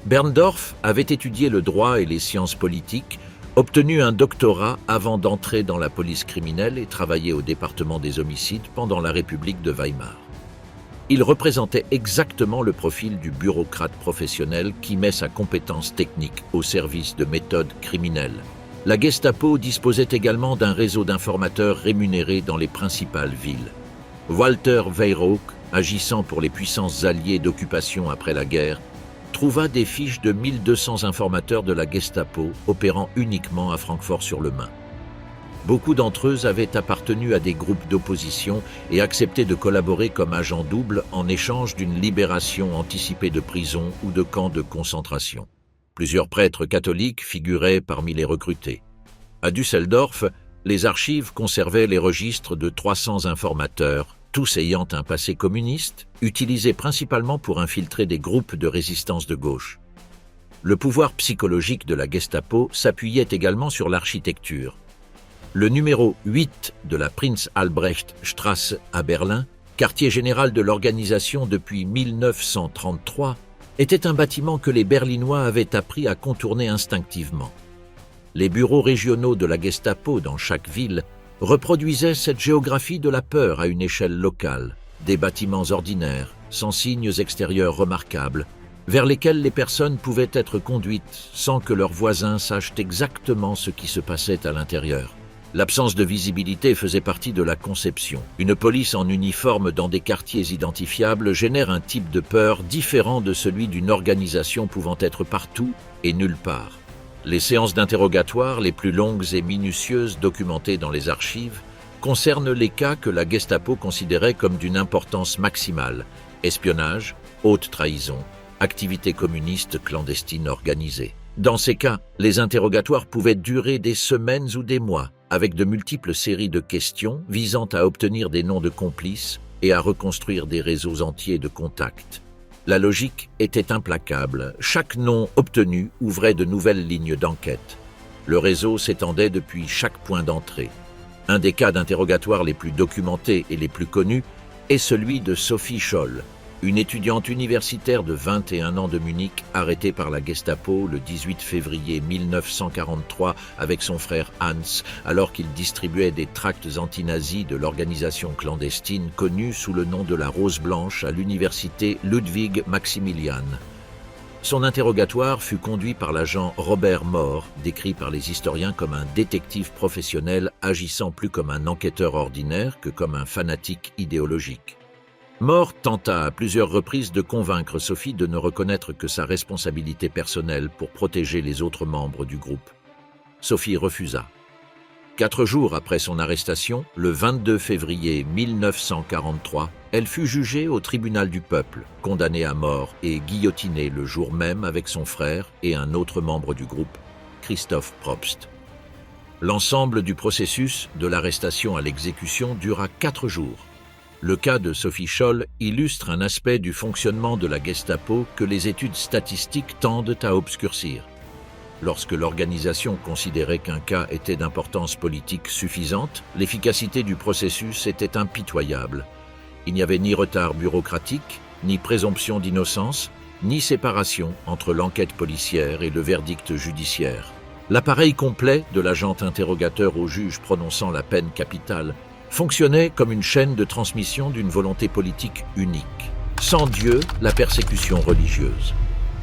Berndorf avait étudié le droit et les sciences politiques, obtenu un doctorat avant d'entrer dans la police criminelle et travailler au département des homicides pendant la République de Weimar. Il représentait exactement le profil du bureaucrate professionnel qui met sa compétence technique au service de méthodes criminelles. La Gestapo disposait également d'un réseau d'informateurs rémunérés dans les principales villes. Walter Weyrauch, agissant pour les puissances alliées d'occupation après la guerre, trouva des fiches de 1200 informateurs de la Gestapo opérant uniquement à Francfort-sur-le-Main. Beaucoup d'entre eux avaient appartenu à des groupes d'opposition et accepté de collaborer comme agents doubles en échange d'une libération anticipée de prison ou de camps de concentration. Plusieurs prêtres catholiques figuraient parmi les recrutés. À Düsseldorf, les archives conservaient les registres de 300 informateurs, tous ayant un passé communiste, utilisés principalement pour infiltrer des groupes de résistance de gauche. Le pouvoir psychologique de la Gestapo s'appuyait également sur l'architecture. Le numéro 8 de la Prinz Albrecht Straße à Berlin, quartier général de l'organisation depuis 1933, était un bâtiment que les Berlinois avaient appris à contourner instinctivement. Les bureaux régionaux de la Gestapo dans chaque ville reproduisaient cette géographie de la peur à une échelle locale, des bâtiments ordinaires, sans signes extérieurs remarquables, vers lesquels les personnes pouvaient être conduites sans que leurs voisins sachent exactement ce qui se passait à l'intérieur. L'absence de visibilité faisait partie de la conception. Une police en uniforme dans des quartiers identifiables génère un type de peur différent de celui d'une organisation pouvant être partout et nulle part. Les séances d'interrogatoire les plus longues et minutieuses documentées dans les archives concernent les cas que la Gestapo considérait comme d'une importance maximale: espionnage, haute trahison, activité communiste clandestine organisée. Dans ces cas, les interrogatoires pouvaient durer des semaines ou des mois, avec de multiples séries de questions visant à obtenir des noms de complices et à reconstruire des réseaux entiers de contacts. La logique était implacable. Chaque nom obtenu ouvrait de nouvelles lignes d'enquête. Le réseau s'étendait depuis chaque point d'entrée. Un des cas d'interrogatoire les plus documentés et les plus connus est celui de Sophie Scholl, une étudiante universitaire de 21 ans de Munich arrêtée par la Gestapo le 18 février 1943 avec son frère Hans, alors qu'il distribuait des tracts anti-nazis de l'organisation clandestine connue sous le nom de la Rose Blanche à l'université Ludwig Maximilian. Son interrogatoire fut conduit par l'agent Robert Mohr, décrit par les historiens comme un détective professionnel agissant plus comme un enquêteur ordinaire que comme un fanatique idéologique. Mohr tenta à plusieurs reprises de convaincre Sophie de ne reconnaître que sa responsabilité personnelle pour protéger les autres membres du groupe. Sophie refusa. 4 jours après son arrestation, le 22 février 1943, elle fut jugée au tribunal du peuple, condamnée à mort et guillotinée le jour même avec son frère et un autre membre du groupe, Christoph Probst. L'ensemble du processus, de l'arrestation à l'exécution, dura 4 jours. Le cas de Sophie Scholl illustre un aspect du fonctionnement de la Gestapo que les études statistiques tendent à obscurcir. Lorsque l'organisation considérait qu'un cas était d'importance politique suffisante, l'efficacité du processus était impitoyable. Il n'y avait ni retard bureaucratique, ni présomption d'innocence, ni séparation entre l'enquête policière et le verdict judiciaire. L'appareil complet, de l'agent interrogateur au juge prononçant la peine capitale, fonctionnait comme une chaîne de transmission d'une volonté politique unique. Sans Dieu, la persécution religieuse.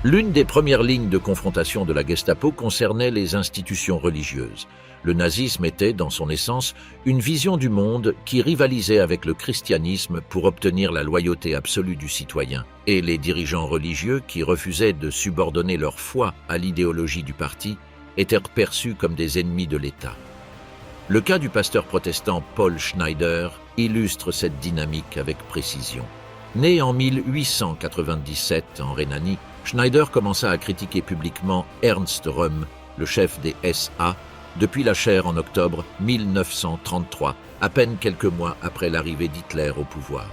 L'une des premières lignes de confrontation de la Gestapo concernait les institutions religieuses. Le nazisme était, dans son essence, une vision du monde qui rivalisait avec le christianisme pour obtenir la loyauté absolue du citoyen. Et les dirigeants religieux, qui refusaient de subordonner leur foi à l'idéologie du parti, étaient perçus comme des ennemis de l'État. Le cas du pasteur protestant Paul Schneider illustre cette dynamique avec précision. Né en 1897 en Rhénanie, Schneider commença à critiquer publiquement Ernst Röhm, le chef des SA, depuis la chaire en octobre 1933, à peine quelques mois après l'arrivée d'Hitler au pouvoir.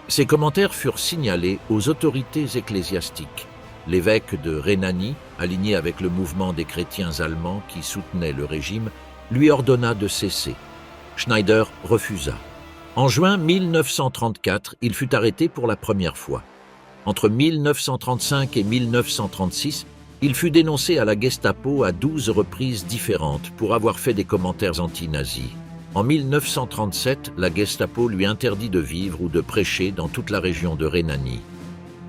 Ces commentaires furent signalés aux autorités ecclésiastiques. L'évêque de Rhénanie, aligné avec le mouvement des chrétiens allemands qui soutenaient le régime, lui ordonna de cesser. Schneider refusa. En juin 1934, il fut arrêté pour la première fois. Entre 1935 et 1936, il fut dénoncé à la Gestapo à 12 reprises différentes pour avoir fait des commentaires anti-nazis. En 1937, la Gestapo lui interdit de vivre ou de prêcher dans toute la région de Rhénanie.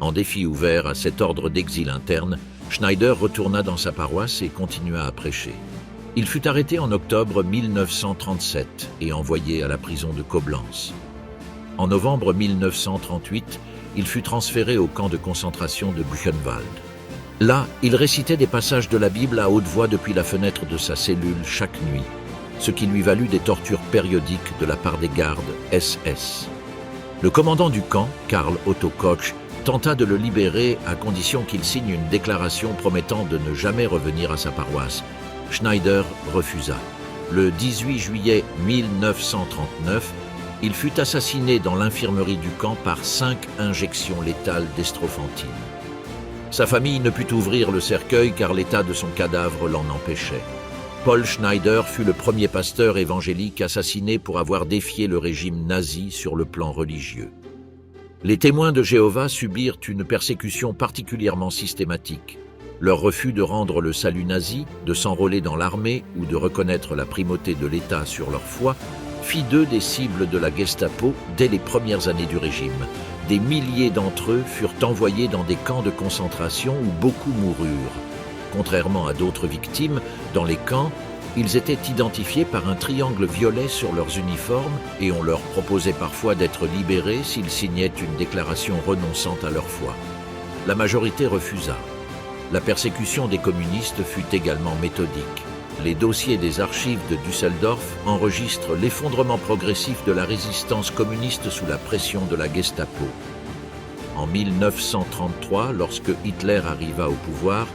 En défi ouvert à cet ordre d'exil interne, Schneider retourna dans sa paroisse et continua à prêcher. Il fut arrêté en octobre 1937 et envoyé à la prison de Coblence. En novembre 1938, il fut transféré au camp de concentration de Buchenwald. Là, il récitait des passages de la Bible à haute voix depuis la fenêtre de sa cellule chaque nuit, ce qui lui valut des tortures périodiques de la part des gardes SS. Le commandant du camp, Karl Otto Koch, tenta de le libérer à condition qu'il signe une déclaration promettant de ne jamais revenir à sa paroisse. Schneider refusa. Le 18 juillet 1939, il fut assassiné dans l'infirmerie du camp par 5 injections létales d'estrophantine. Sa famille ne put ouvrir le cercueil car l'état de son cadavre l'en empêchait. Paul Schneider fut le premier pasteur évangélique assassiné pour avoir défié le régime nazi sur le plan religieux. Les témoins de Jéhovah subirent une persécution particulièrement systématique. Leur refus de rendre le salut nazi, de s'enrôler dans l'armée ou de reconnaître la primauté de l'État sur leur foi fit d'eux des cibles de la Gestapo dès les premières années du régime. Des milliers d'entre eux furent envoyés dans des camps de concentration où beaucoup moururent. Contrairement à d'autres victimes, dans les camps, Ils étaient identifiés par un triangle violet sur leurs uniformes et on leur proposait parfois d'être libérés s'ils signaient une déclaration renonçant à leur foi. La majorité refusa. La persécution des communistes fut également méthodique. Les dossiers des archives de Düsseldorf enregistrent l'effondrement progressif de la résistance communiste sous la pression de la Gestapo. En 1933, lorsque Hitler arriva au pouvoir,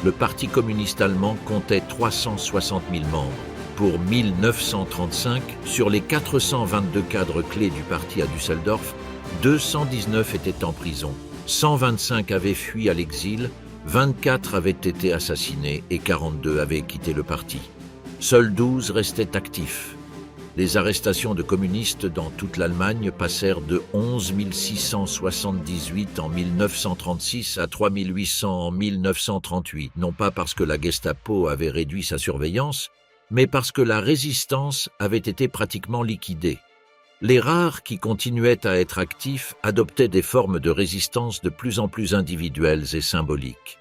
le Parti communiste allemand comptait 360 000 membres. Pour 1935, sur les 422 cadres clés du parti à Düsseldorf, 219 étaient en prison, 125 avaient fui à l'exil, 24 avaient été assassinés et 42 avaient quitté le parti. Seuls 12 restaient actifs. Les arrestations de communistes dans toute l'Allemagne passèrent de 11 678 en 1936 à 3 800 en 1938, non pas parce que la Gestapo avait réduit sa surveillance, mais parce que la résistance avait été pratiquement liquidée. Les rares qui continuaient à être actifs adoptaient des formes de résistance de plus en plus individuelles et symboliques.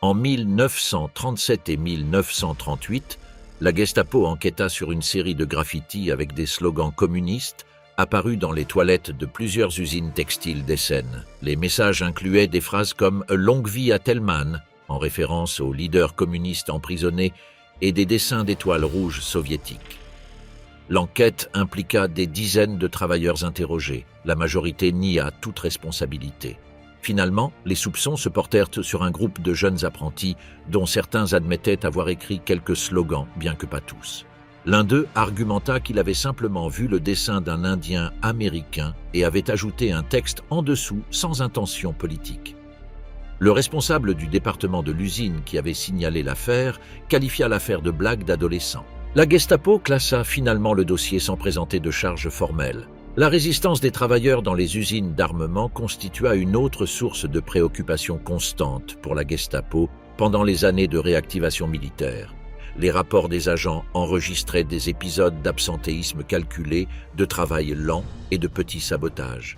En 1937 et 1938, la Gestapo enquêta sur une série de graffitis avec des slogans communistes apparus dans les toilettes de plusieurs usines textiles d'Essen. Les messages incluaient des phrases comme « Longue vie à Thälmann » en référence aux leaders communistes emprisonnés et des dessins d'étoiles rouges soviétiques. L'enquête impliqua des dizaines de travailleurs interrogés. La majorité nia toute responsabilité. Finalement, les soupçons se portèrent sur un groupe de jeunes apprentis dont certains admettaient avoir écrit quelques slogans, bien que pas tous. L'un d'eux argumenta qu'il avait simplement vu le dessin d'un Indien américain et avait ajouté un texte en dessous sans intention politique. Le responsable du département de l'usine qui avait signalé l'affaire qualifia l'affaire de blague d'adolescent. La Gestapo classa finalement le dossier sans présenter de charge formelle. La résistance des travailleurs dans les usines d'armement constitua une autre source de préoccupation constante pour la Gestapo pendant les années de réactivation militaire. Les rapports des agents enregistraient des épisodes d'absentéisme calculé, de travail lent et de petits sabotages.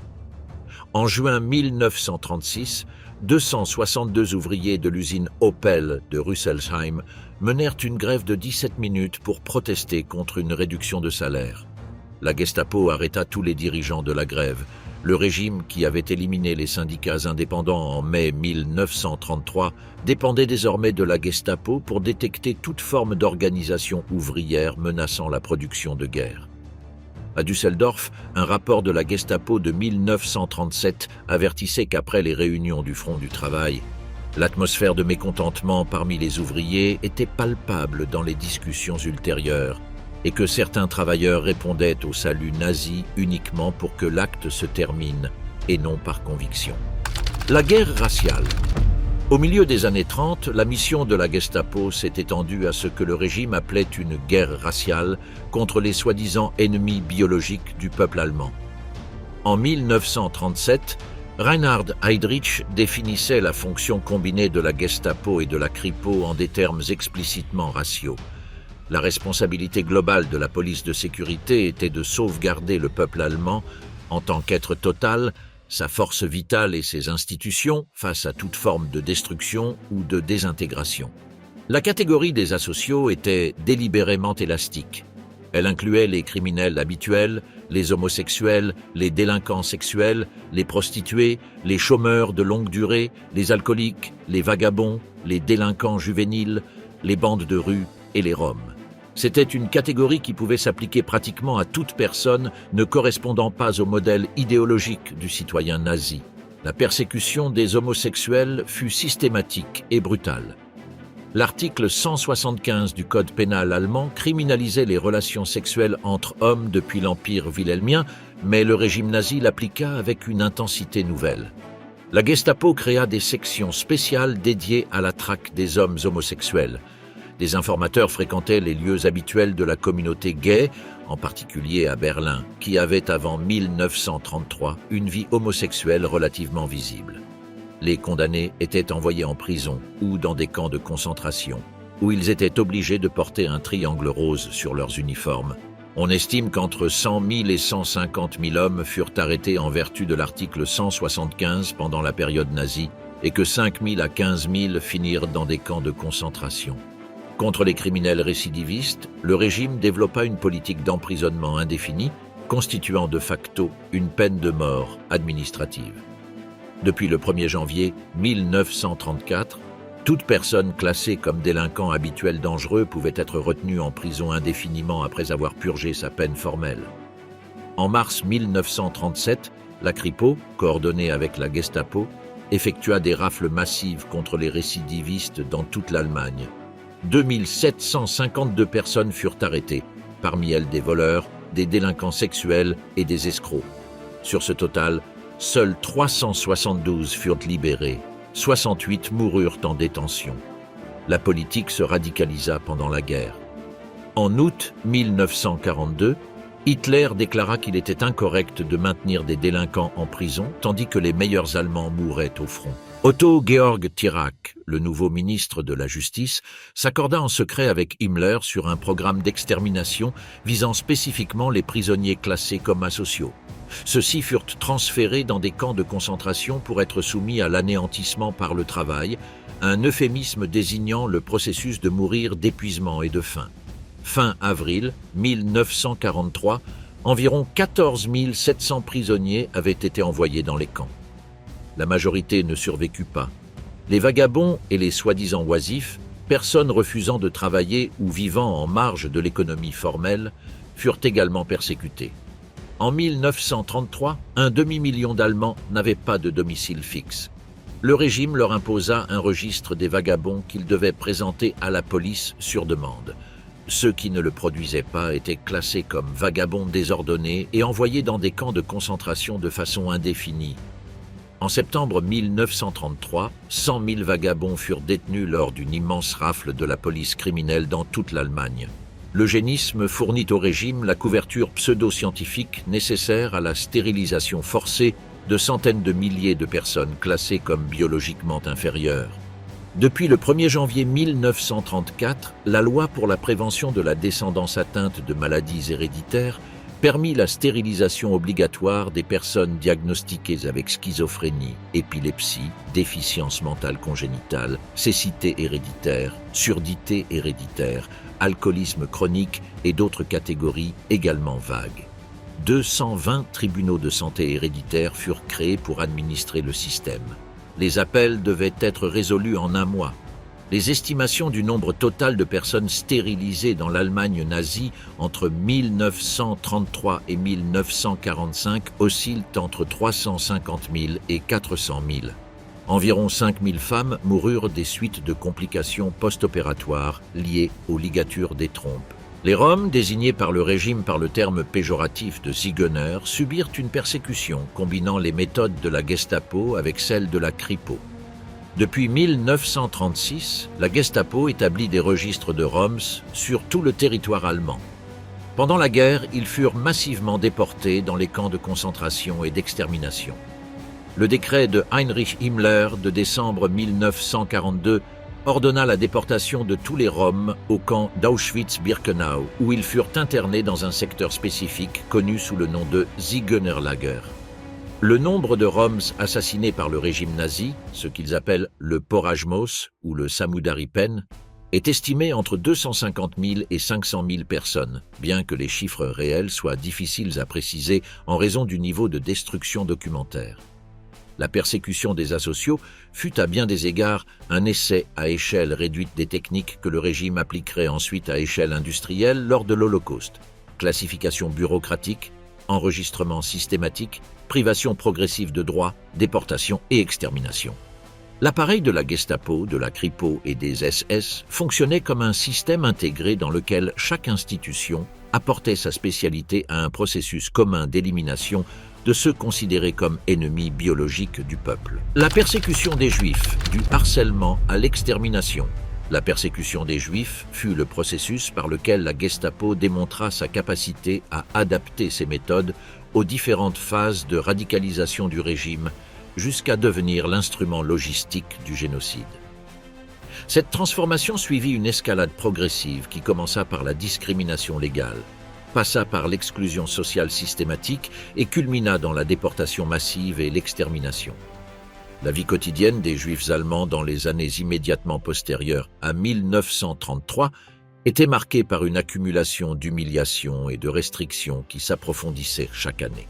En juin 1936, 262 ouvriers de l'usine Opel de Rüsselsheim menèrent une grève de 17 minutes pour protester contre une réduction de salaire. La Gestapo arrêta tous les dirigeants de la grève. Le régime, qui avait éliminé les syndicats indépendants en mai 1933, dépendait désormais de la Gestapo pour détecter toute forme d'organisation ouvrière menaçant la production de guerre. À Düsseldorf, un rapport de la Gestapo de 1937 avertissait qu'après les réunions du Front du Travail, l'atmosphère de mécontentement parmi les ouvriers était palpable dans les discussions ultérieures, et que certains travailleurs répondaient au salut nazi uniquement pour que l'acte se termine, et non par conviction. La guerre raciale. Au milieu des années 30, la mission de la Gestapo s'est étendue à ce que le régime appelait une guerre raciale contre les soi-disant ennemis biologiques du peuple allemand. En 1937, Reinhard Heydrich définissait la fonction combinée de la Gestapo et de la Kripo en des termes explicitement raciaux. La responsabilité globale de la police de sécurité était de sauvegarder le peuple allemand en tant qu'être total, sa force vitale et ses institutions face à toute forme de destruction ou de désintégration. La catégorie des asociaux était délibérément élastique. Elle incluait les criminels habituels, les homosexuels, les délinquants sexuels, les prostituées, les chômeurs de longue durée, les alcooliques, les vagabonds, les délinquants juvéniles, les bandes de rue et les Roms. C'était une catégorie qui pouvait s'appliquer pratiquement à toute personne ne correspondant pas au modèle idéologique du citoyen nazi. La persécution des homosexuels fut systématique et brutale. L'article 175 du Code pénal allemand criminalisait les relations sexuelles entre hommes depuis l'Empire wilhelmien, mais le régime nazi l'appliqua avec une intensité nouvelle. La Gestapo créa des sections spéciales dédiées à la traque des hommes homosexuels. Des informateurs fréquentaient les lieux habituels de la communauté gay, en particulier à Berlin, qui avait avant 1933 une vie homosexuelle relativement visible. Les condamnés étaient envoyés en prison ou dans des camps de concentration, où ils étaient obligés de porter un triangle rose sur leurs uniformes. On estime qu'entre 100 000 et 150 000 hommes furent arrêtés en vertu de l'article 175 pendant la période nazie et que 5 000 à 15 000 finirent dans des camps de concentration. Contre les criminels récidivistes, le régime développa une politique d'emprisonnement indéfini, constituant de facto une peine de mort administrative. Depuis le 1er janvier 1934, toute personne classée comme délinquant habituel dangereux pouvait être retenue en prison indéfiniment après avoir purgé sa peine formelle. En mars 1937, la Kripo, coordonnée avec la Gestapo, effectua des rafles massives contre les récidivistes dans toute l'Allemagne. 2752 personnes furent arrêtées, parmi elles des voleurs, des délinquants sexuels et des escrocs. Sur ce total, seuls 372 furent libérés, 68 moururent en détention. La politique se radicalisa pendant la guerre. En août 1942, Hitler déclara qu'il était incorrect de maintenir des délinquants en prison, tandis que les meilleurs Allemands mouraient au front. Otto Georg Thierack, le nouveau ministre de la Justice, s'accorda en secret avec Himmler sur un programme d'extermination visant spécifiquement les prisonniers classés comme asociaux. Ceux-ci furent transférés dans des camps de concentration pour être soumis à l'anéantissement par le travail, un euphémisme désignant le processus de mourir d'épuisement et de faim. Fin avril 1943, environ 14 700 prisonniers avaient été envoyés dans les camps. La majorité ne survécut pas. Les vagabonds et les soi-disant oisifs, personnes refusant de travailler ou vivant en marge de l'économie formelle, furent également persécutés. En 1933, un demi-million d'Allemands n'avaient pas de domicile fixe. Le régime leur imposa un registre des vagabonds qu'ils devaient présenter à la police sur demande. Ceux qui ne le produisaient pas étaient classés comme vagabonds désordonnés et envoyés dans des camps de concentration de façon indéfinie. En septembre 1933, 100 000 vagabonds furent détenus lors d'une immense rafle de la police criminelle dans toute l'Allemagne. L'eugénisme fournit au régime la couverture pseudo-scientifique nécessaire à la stérilisation forcée de centaines de milliers de personnes classées comme biologiquement inférieures. Depuis le 1er janvier 1934, la loi pour la prévention de la descendance atteinte de maladies héréditaires permit la stérilisation obligatoire des personnes diagnostiquées avec schizophrénie, épilepsie, déficience mentale congénitale, cécité héréditaire, surdité héréditaire, alcoolisme chronique et d'autres catégories également vagues. 220 tribunaux de santé héréditaire furent créés pour administrer le système. Les appels devaient être résolus en un mois. Les estimations du nombre total de personnes stérilisées dans l'Allemagne nazie entre 1933 et 1945 oscillent entre 350 000 et 400 000. Environ 5 000 femmes moururent des suites de complications post-opératoires liées aux ligatures des trompes. Les Roms, désignés par le régime par le terme péjoratif de Zigeuner, subirent une persécution combinant les méthodes de la Gestapo avec celles de la Kripo. Depuis 1936, la Gestapo établit des registres de Roms sur tout le territoire allemand. Pendant la guerre, ils furent massivement déportés dans les camps de concentration et d'extermination. Le décret de Heinrich Himmler de décembre 1942 ordonna la déportation de tous les Roms au camp d'Auschwitz-Birkenau, où ils furent internés dans un secteur spécifique connu sous le nom de Zigeunerlager. Le nombre de Roms assassinés par le régime nazi, ce qu'ils appellent le Porajmos ou le Samudaripen, est estimé entre 250 000 et 500 000 personnes, bien que les chiffres réels soient difficiles à préciser en raison du niveau de destruction documentaire. La persécution des asociaux fut à bien des égards un essai à échelle réduite des techniques que le régime appliquerait ensuite à échelle industrielle lors de l'Holocauste. Classification bureaucratique, enregistrement systématique, privation progressive de droits, déportation et extermination. L'appareil de la Gestapo, de la Kripo et des SS fonctionnait comme un système intégré dans lequel chaque institution apportait sa spécialité à un processus commun d'élimination de ceux considérés comme ennemis biologiques du peuple. La persécution des Juifs, du harcèlement à l'extermination. La persécution des Juifs fut le processus par lequel la Gestapo démontra sa capacité à adapter ses méthodes aux différentes phases de radicalisation du régime jusqu'à devenir l'instrument logistique du génocide. Cette transformation suivit une escalade progressive qui commença par la discrimination légale, passa par l'exclusion sociale systématique et culmina dans la déportation massive et l'extermination. La vie quotidienne des Juifs allemands dans les années immédiatement postérieures à 1933 était marquée par une accumulation d'humiliations et de restrictions qui s'approfondissaient chaque année.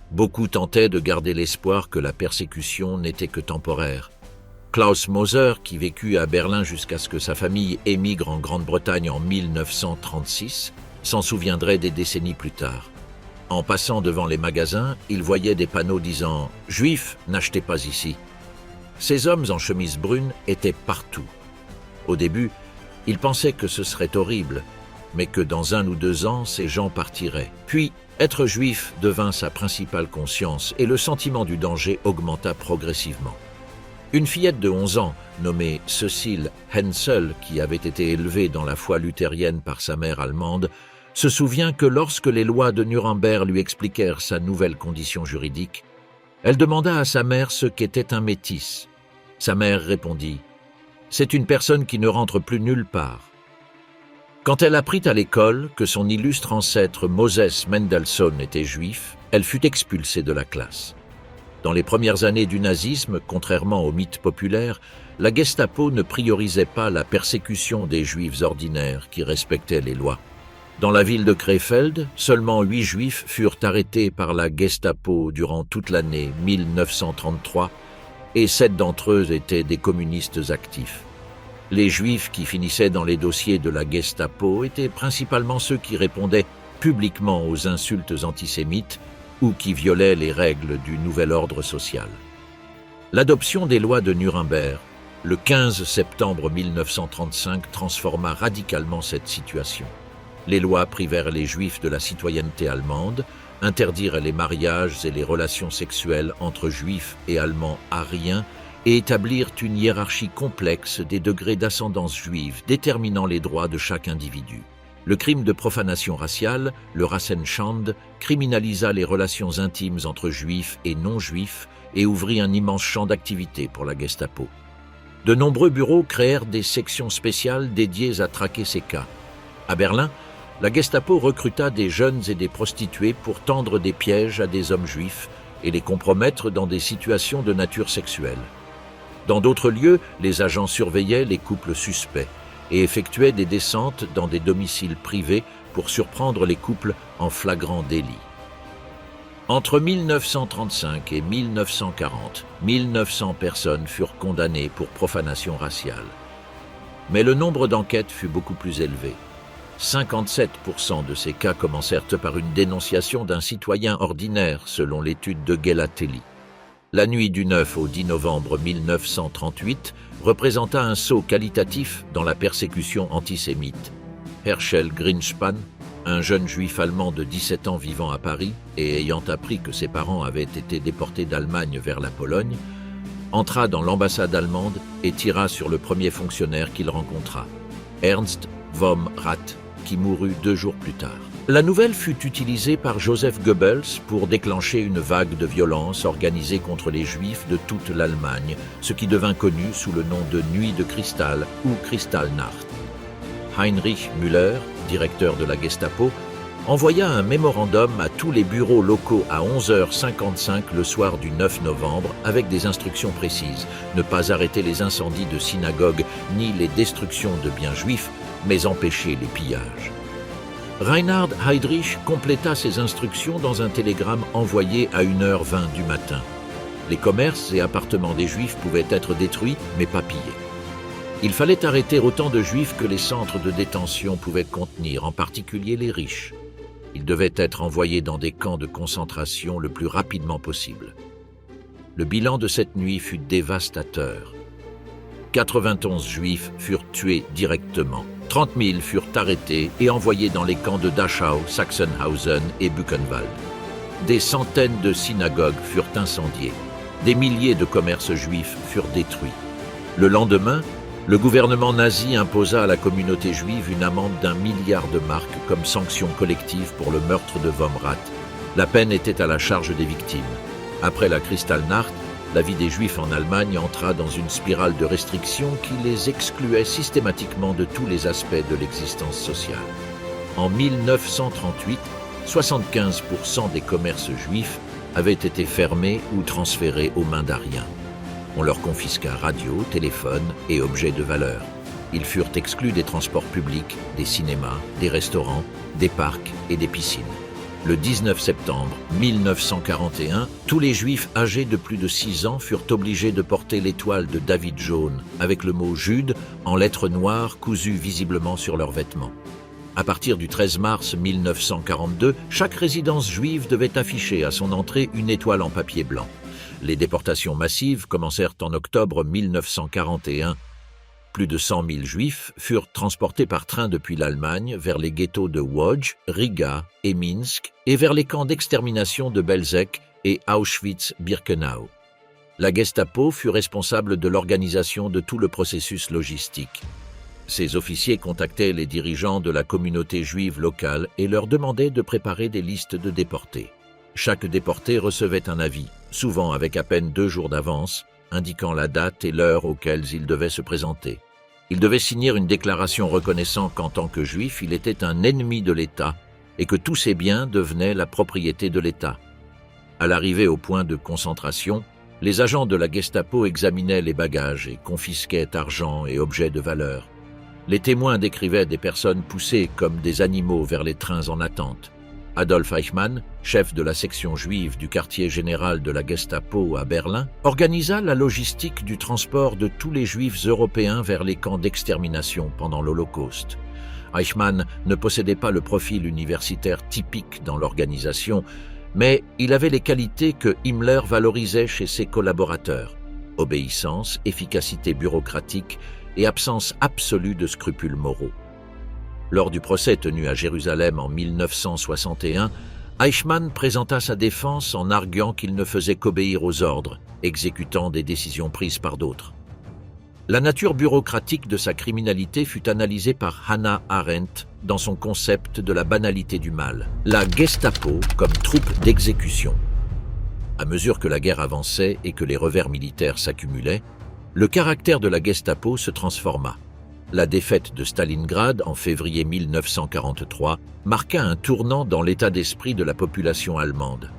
Beaucoup tentaient de garder l'espoir que la persécution n'était que temporaire. Klaus Moser, qui vécut à Berlin jusqu'à ce que sa famille émigre en Grande-Bretagne en 1936, s'en souviendrait des décennies plus tard. En passant devant les magasins, il voyait des panneaux disant « Juifs, n'achetez pas ici ». Ces hommes en chemise brune étaient partout. Au début, il pensait que ce serait horrible, mais que dans 1 ou 2 ans, ces gens partiraient. Puis, être juif devint sa principale conscience et le sentiment du danger augmenta progressivement. Une fillette de 11 ans, nommée Cécile Hensel, qui avait été élevée dans la foi luthérienne par sa mère allemande, se souvient que lorsque les lois de Nuremberg lui expliquèrent sa nouvelle condition juridique, elle demanda à sa mère ce qu'était un métis. Sa mère répondit « C'est une personne qui ne rentre plus nulle part ». Quand elle apprit à l'école que son illustre ancêtre Moses Mendelssohn était juif, elle fut expulsée de la classe. Dans les premières années du nazisme, contrairement au mythe populaire, la Gestapo ne priorisait pas la persécution des juifs ordinaires qui respectaient les lois. Dans la ville de Krefeld, seulement 8 juifs furent arrêtés par la Gestapo durant toute l'année 1933 et 7 d'entre eux étaient des communistes actifs. Les juifs qui finissaient dans les dossiers de la Gestapo étaient principalement ceux qui répondaient publiquement aux insultes antisémites ou qui violaient les règles du nouvel ordre social. L'adoption des lois de Nuremberg, le 15 septembre 1935, transforma radicalement cette situation. Les lois privèrent les Juifs de la citoyenneté allemande, interdirent les mariages et les relations sexuelles entre Juifs et Allemands ariens et établirent une hiérarchie complexe des degrés d'ascendance juive déterminant les droits de chaque individu. Le crime de profanation raciale, le Rassenschande, criminalisa les relations intimes entre Juifs et non-Juifs et ouvrit un immense champ d'activité pour la Gestapo. De nombreux bureaux créèrent des sections spéciales dédiées à traquer ces cas. À Berlin, la Gestapo recruta des jeunes et des prostituées pour tendre des pièges à des hommes juifs et les compromettre dans des situations de nature sexuelle. Dans d'autres lieux, les agents surveillaient les couples suspects et effectuaient des descentes dans des domiciles privés pour surprendre les couples en flagrant délit. Entre 1935 et 1940, 1900 personnes furent condamnées pour profanation raciale. Mais le nombre d'enquêtes fut beaucoup plus élevé. 57% de ces cas commencèrent par une dénonciation d'un citoyen ordinaire, selon l'étude de Gelatelli. La nuit du 9 au 10 novembre 1938 représenta un saut qualitatif dans la persécution antisémite. Herschel Greenspan, un jeune juif allemand de 17 ans vivant à Paris et ayant appris que ses parents avaient été déportés d'Allemagne vers la Pologne, entra dans l'ambassade allemande et tira sur le premier fonctionnaire qu'il rencontra, Ernst vom Rath, qui mourut 2 jours plus tard. La nouvelle fut utilisée par Joseph Goebbels pour déclencher une vague de violence organisée contre les Juifs de toute l'Allemagne, ce qui devint connu sous le nom de Nuit de Cristal ou Kristallnacht. Heinrich Müller, directeur de la Gestapo, envoya un mémorandum à tous les bureaux locaux à 11h55 le soir du 9 novembre avec des instructions précises, ne pas arrêter les incendies de synagogues ni les destructions de biens juifs, mais empêcher les pillages. Reinhard Heydrich compléta ses instructions dans un télégramme envoyé à 1h20 du matin. Les commerces et appartements des Juifs pouvaient être détruits, mais pas pillés. Il fallait arrêter autant de Juifs que les centres de détention pouvaient contenir, en particulier les riches. Ils devaient être envoyés dans des camps de concentration le plus rapidement possible. Le bilan de cette nuit fut dévastateur. 91 Juifs furent tués directement. 30 000 furent arrêtés et envoyés dans les camps de Dachau, Sachsenhausen et Buchenwald. Des centaines de synagogues furent incendiées. Des milliers de commerces juifs furent détruits. Le lendemain, le gouvernement nazi imposa à la communauté juive une amende d'1 milliard de marks comme sanction collective pour le meurtre de Vom Rath. La peine était à la charge des victimes. Après la Kristallnacht, la vie des Juifs en Allemagne entra dans une spirale de restrictions qui les excluait systématiquement de tous les aspects de l'existence sociale. En 1938, 75% des commerces juifs avaient été fermés ou transférés aux mains d'Ariens. On leur confisqua radios, téléphones et objets de valeur. Ils furent exclus des transports publics, des cinémas, des restaurants, des parcs et des piscines. Le 19 septembre 1941, tous les Juifs âgés de plus de 6 ans furent obligés de porter l'étoile de David jaune, avec le mot Jude en lettres noires cousues visiblement sur leurs vêtements. À partir du 13 mars 1942, chaque résidence juive devait afficher à son entrée une étoile en papier blanc. Les déportations massives commencèrent en octobre 1941. Plus de 100 000 Juifs furent transportés par train depuis l'Allemagne vers les ghettos de Łódź, Riga et Minsk et vers les camps d'extermination de Belzec et Auschwitz-Birkenau. La Gestapo fut responsable de l'organisation de tout le processus logistique. Ces officiers contactaient les dirigeants de la communauté juive locale et leur demandaient de préparer des listes de déportés. Chaque déporté recevait un avis, souvent avec à peine 2 jours d'avance, indiquant la date et l'heure auxquelles il devait se présenter. Il devait signer une déclaration reconnaissant qu'en tant que juif, il était un ennemi de l'État et que tous ses biens devenaient la propriété de l'État. À l'arrivée au point de concentration, les agents de la Gestapo examinaient les bagages et confisquaient argent et objets de valeur. Les témoins décrivaient des personnes poussées comme des animaux vers les trains en attente. Adolf Eichmann, chef de la section juive du quartier général de la Gestapo à Berlin, organisa la logistique du transport de tous les juifs européens vers les camps d'extermination pendant l'Holocauste. Eichmann ne possédait pas le profil universitaire typique dans l'organisation, mais il avait les qualités que Himmler valorisait chez ses collaborateurs: obéissance, efficacité bureaucratique et absence absolue de scrupules moraux. Lors du procès tenu à Jérusalem en 1961, Eichmann présenta sa défense en arguant qu'il ne faisait qu'obéir aux ordres, exécutant des décisions prises par d'autres. La nature bureaucratique de sa criminalité fut analysée par Hannah Arendt dans son concept de la banalité du mal, la Gestapo comme troupe d'exécution. À mesure que la guerre avançait et que les revers militaires s'accumulaient, le caractère de la Gestapo se transforma. La défaite de Stalingrad en février 1943 marqua un tournant dans l'état d'esprit de la population allemande.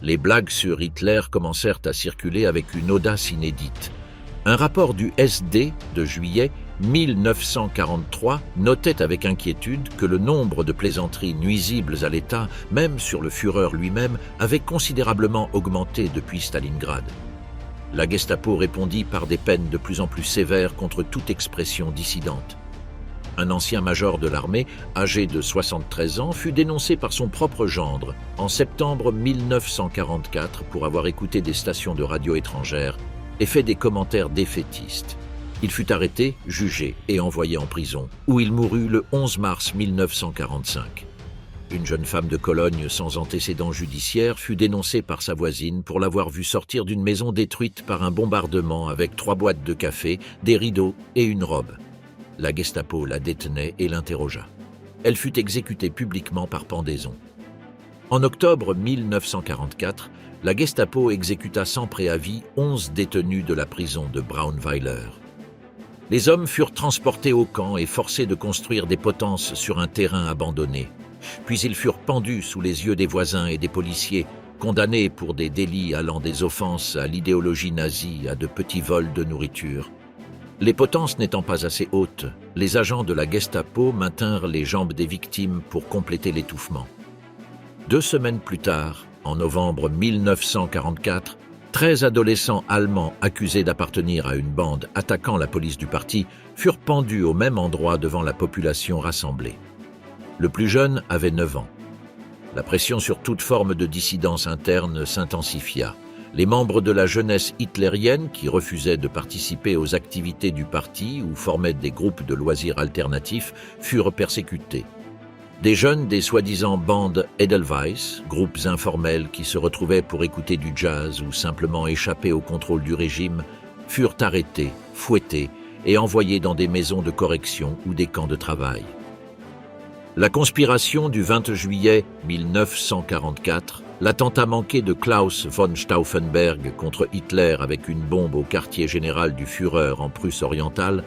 Les blagues sur Hitler commencèrent à circuler avec une audace inédite. Un rapport du SD de juillet 1943 notait avec inquiétude que le nombre de plaisanteries nuisibles à l'État, même sur le Führer lui-même, avait considérablement augmenté depuis Stalingrad. La Gestapo répondit par des peines de plus en plus sévères contre toute expression dissidente. Un ancien major de l'armée, âgé de 73 ans, fut dénoncé par son propre gendre en septembre 1944 pour avoir écouté des stations de radio étrangères et fait des commentaires défaitistes. Il fut arrêté, jugé et envoyé en prison, où il mourut le 11 mars 1945. Une jeune femme de Cologne sans antécédent judiciaire fut dénoncée par sa voisine pour l'avoir vue sortir d'une maison détruite par un bombardement avec 3 boîtes de café, des rideaux et une robe. La Gestapo la détenait et l'interrogea. Elle fut exécutée publiquement par pendaison. En octobre 1944, la Gestapo exécuta sans préavis 11 détenus de la prison de Braunweiler. Les hommes furent transportés au camp et forcés de construire des potences sur un terrain abandonné. Puis ils furent pendus sous les yeux des voisins et des policiers, condamnés pour des délits allant des offenses à l'idéologie nazie à de petits vols de nourriture. Les potences n'étant pas assez hautes, les agents de la Gestapo maintinrent les jambes des victimes pour compléter l'étouffement. 2 semaines plus tard, en novembre 1944, 13 adolescents allemands accusés d'appartenir à une bande attaquant la police du parti furent pendus au même endroit devant la population rassemblée. Le plus jeune avait 9 ans. La pression sur toute forme de dissidence interne s'intensifia. Les membres de la jeunesse hitlérienne qui refusaient de participer aux activités du parti ou formaient des groupes de loisirs alternatifs furent persécutés. Des jeunes des soi-disant bandes Edelweiss, groupes informels qui se retrouvaient pour écouter du jazz ou simplement échapper au contrôle du régime, furent arrêtés, fouettés et envoyés dans des maisons de correction ou des camps de travail. La conspiration du 20 juillet 1944, l'attentat manqué de Klaus von Stauffenberg contre Hitler avec une bombe au quartier général du Führer en Prusse orientale,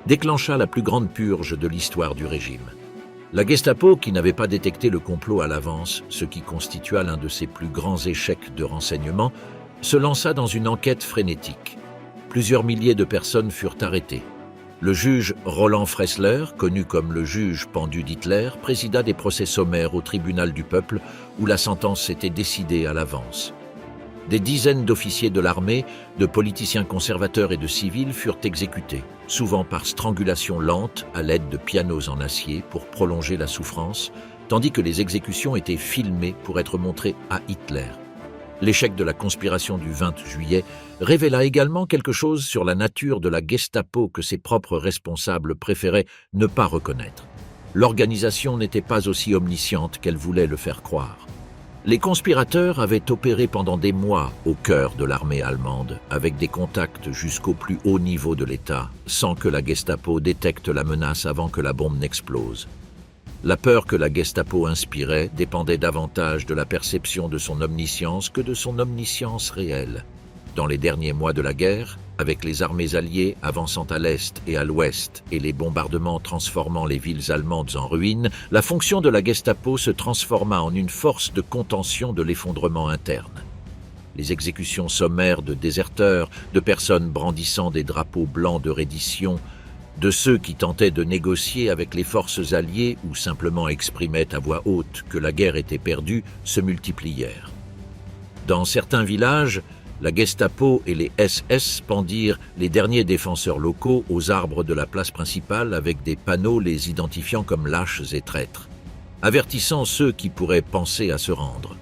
déclencha la plus grande purge de l'histoire du régime. La Gestapo, qui n'avait pas détecté le complot à l'avance, ce qui constitua l'un de ses plus grands échecs de renseignement, se lança dans une enquête frénétique. Plusieurs milliers de personnes furent arrêtées. Le juge Roland Fressler, connu comme le juge pendu d'Hitler, présida des procès sommaires au tribunal du peuple où la sentence était décidée à l'avance. Des dizaines d'officiers de l'armée, de politiciens conservateurs et de civils furent exécutés, souvent par strangulation lente à l'aide de pianos en acier pour prolonger la souffrance, tandis que les exécutions étaient filmées pour être montrées à Hitler. L'échec de la conspiration du 20 juillet révéla également quelque chose sur la nature de la Gestapo que ses propres responsables préféraient ne pas reconnaître. L'organisation n'était pas aussi omnisciente qu'elle voulait le faire croire. Les conspirateurs avaient opéré pendant des mois au cœur de l'armée allemande, avec des contacts jusqu'au plus haut niveau de l'État, sans que la Gestapo détecte la menace avant que la bombe n'explose. La peur que la Gestapo inspirait dépendait davantage de la perception de son omniscience que de son omniscience réelle. Dans les derniers mois de la guerre, avec les armées alliées avançant à l'est et à l'ouest et les bombardements transformant les villes allemandes en ruines, la fonction de la Gestapo se transforma en une force de contention de l'effondrement interne. Les exécutions sommaires de déserteurs, de personnes brandissant des drapeaux blancs de reddition, de ceux qui tentaient de négocier avec les forces alliées ou simplement exprimaient à voix haute que la guerre était perdue, se multiplièrent. Dans certains villages, la Gestapo et les SS pendirent les derniers défenseurs locaux aux arbres de la place principale avec des panneaux les identifiant comme lâches et traîtres, avertissant ceux qui pourraient penser à se rendre.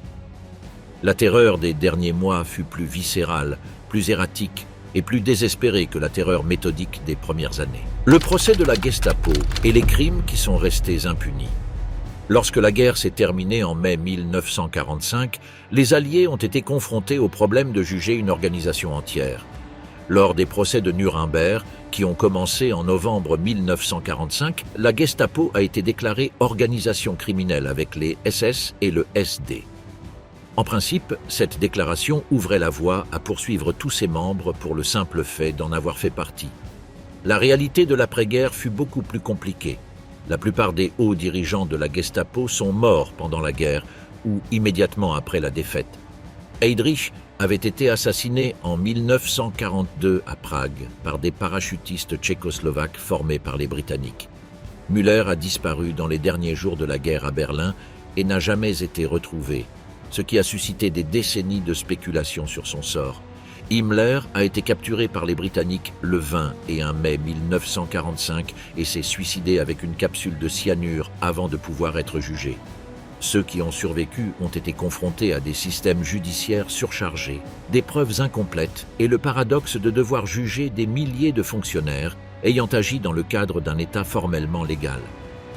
La terreur des derniers mois fut plus viscérale, plus erratique, et plus désespéré que la terreur méthodique des premières années. Le procès de la Gestapo et les crimes qui sont restés impunis. Lorsque la guerre s'est terminée en mai 1945, les Alliés ont été confrontés au problème de juger une organisation entière. Lors des procès de Nuremberg, qui ont commencé en novembre 1945, la Gestapo a été déclarée organisation criminelle avec les SS et le SD. En principe, cette déclaration ouvrait la voie à poursuivre tous ses membres pour le simple fait d'en avoir fait partie. La réalité de l'après-guerre fut beaucoup plus compliquée. La plupart des hauts dirigeants de la Gestapo sont morts pendant la guerre ou immédiatement après la défaite. Heydrich avait été assassiné en 1942 à Prague par des parachutistes tchécoslovaques formés par les Britanniques. Müller a disparu dans les derniers jours de la guerre à Berlin et n'a jamais été retrouvé, ce qui a suscité des décennies de spéculations sur son sort. Himmler a été capturé par les Britanniques le 20 et 1 mai 1945 et s'est suicidé avec une capsule de cyanure avant de pouvoir être jugé. Ceux qui ont survécu ont été confrontés à des systèmes judiciaires surchargés, des preuves incomplètes et le paradoxe de devoir juger des milliers de fonctionnaires ayant agi dans le cadre d'un État formellement légal.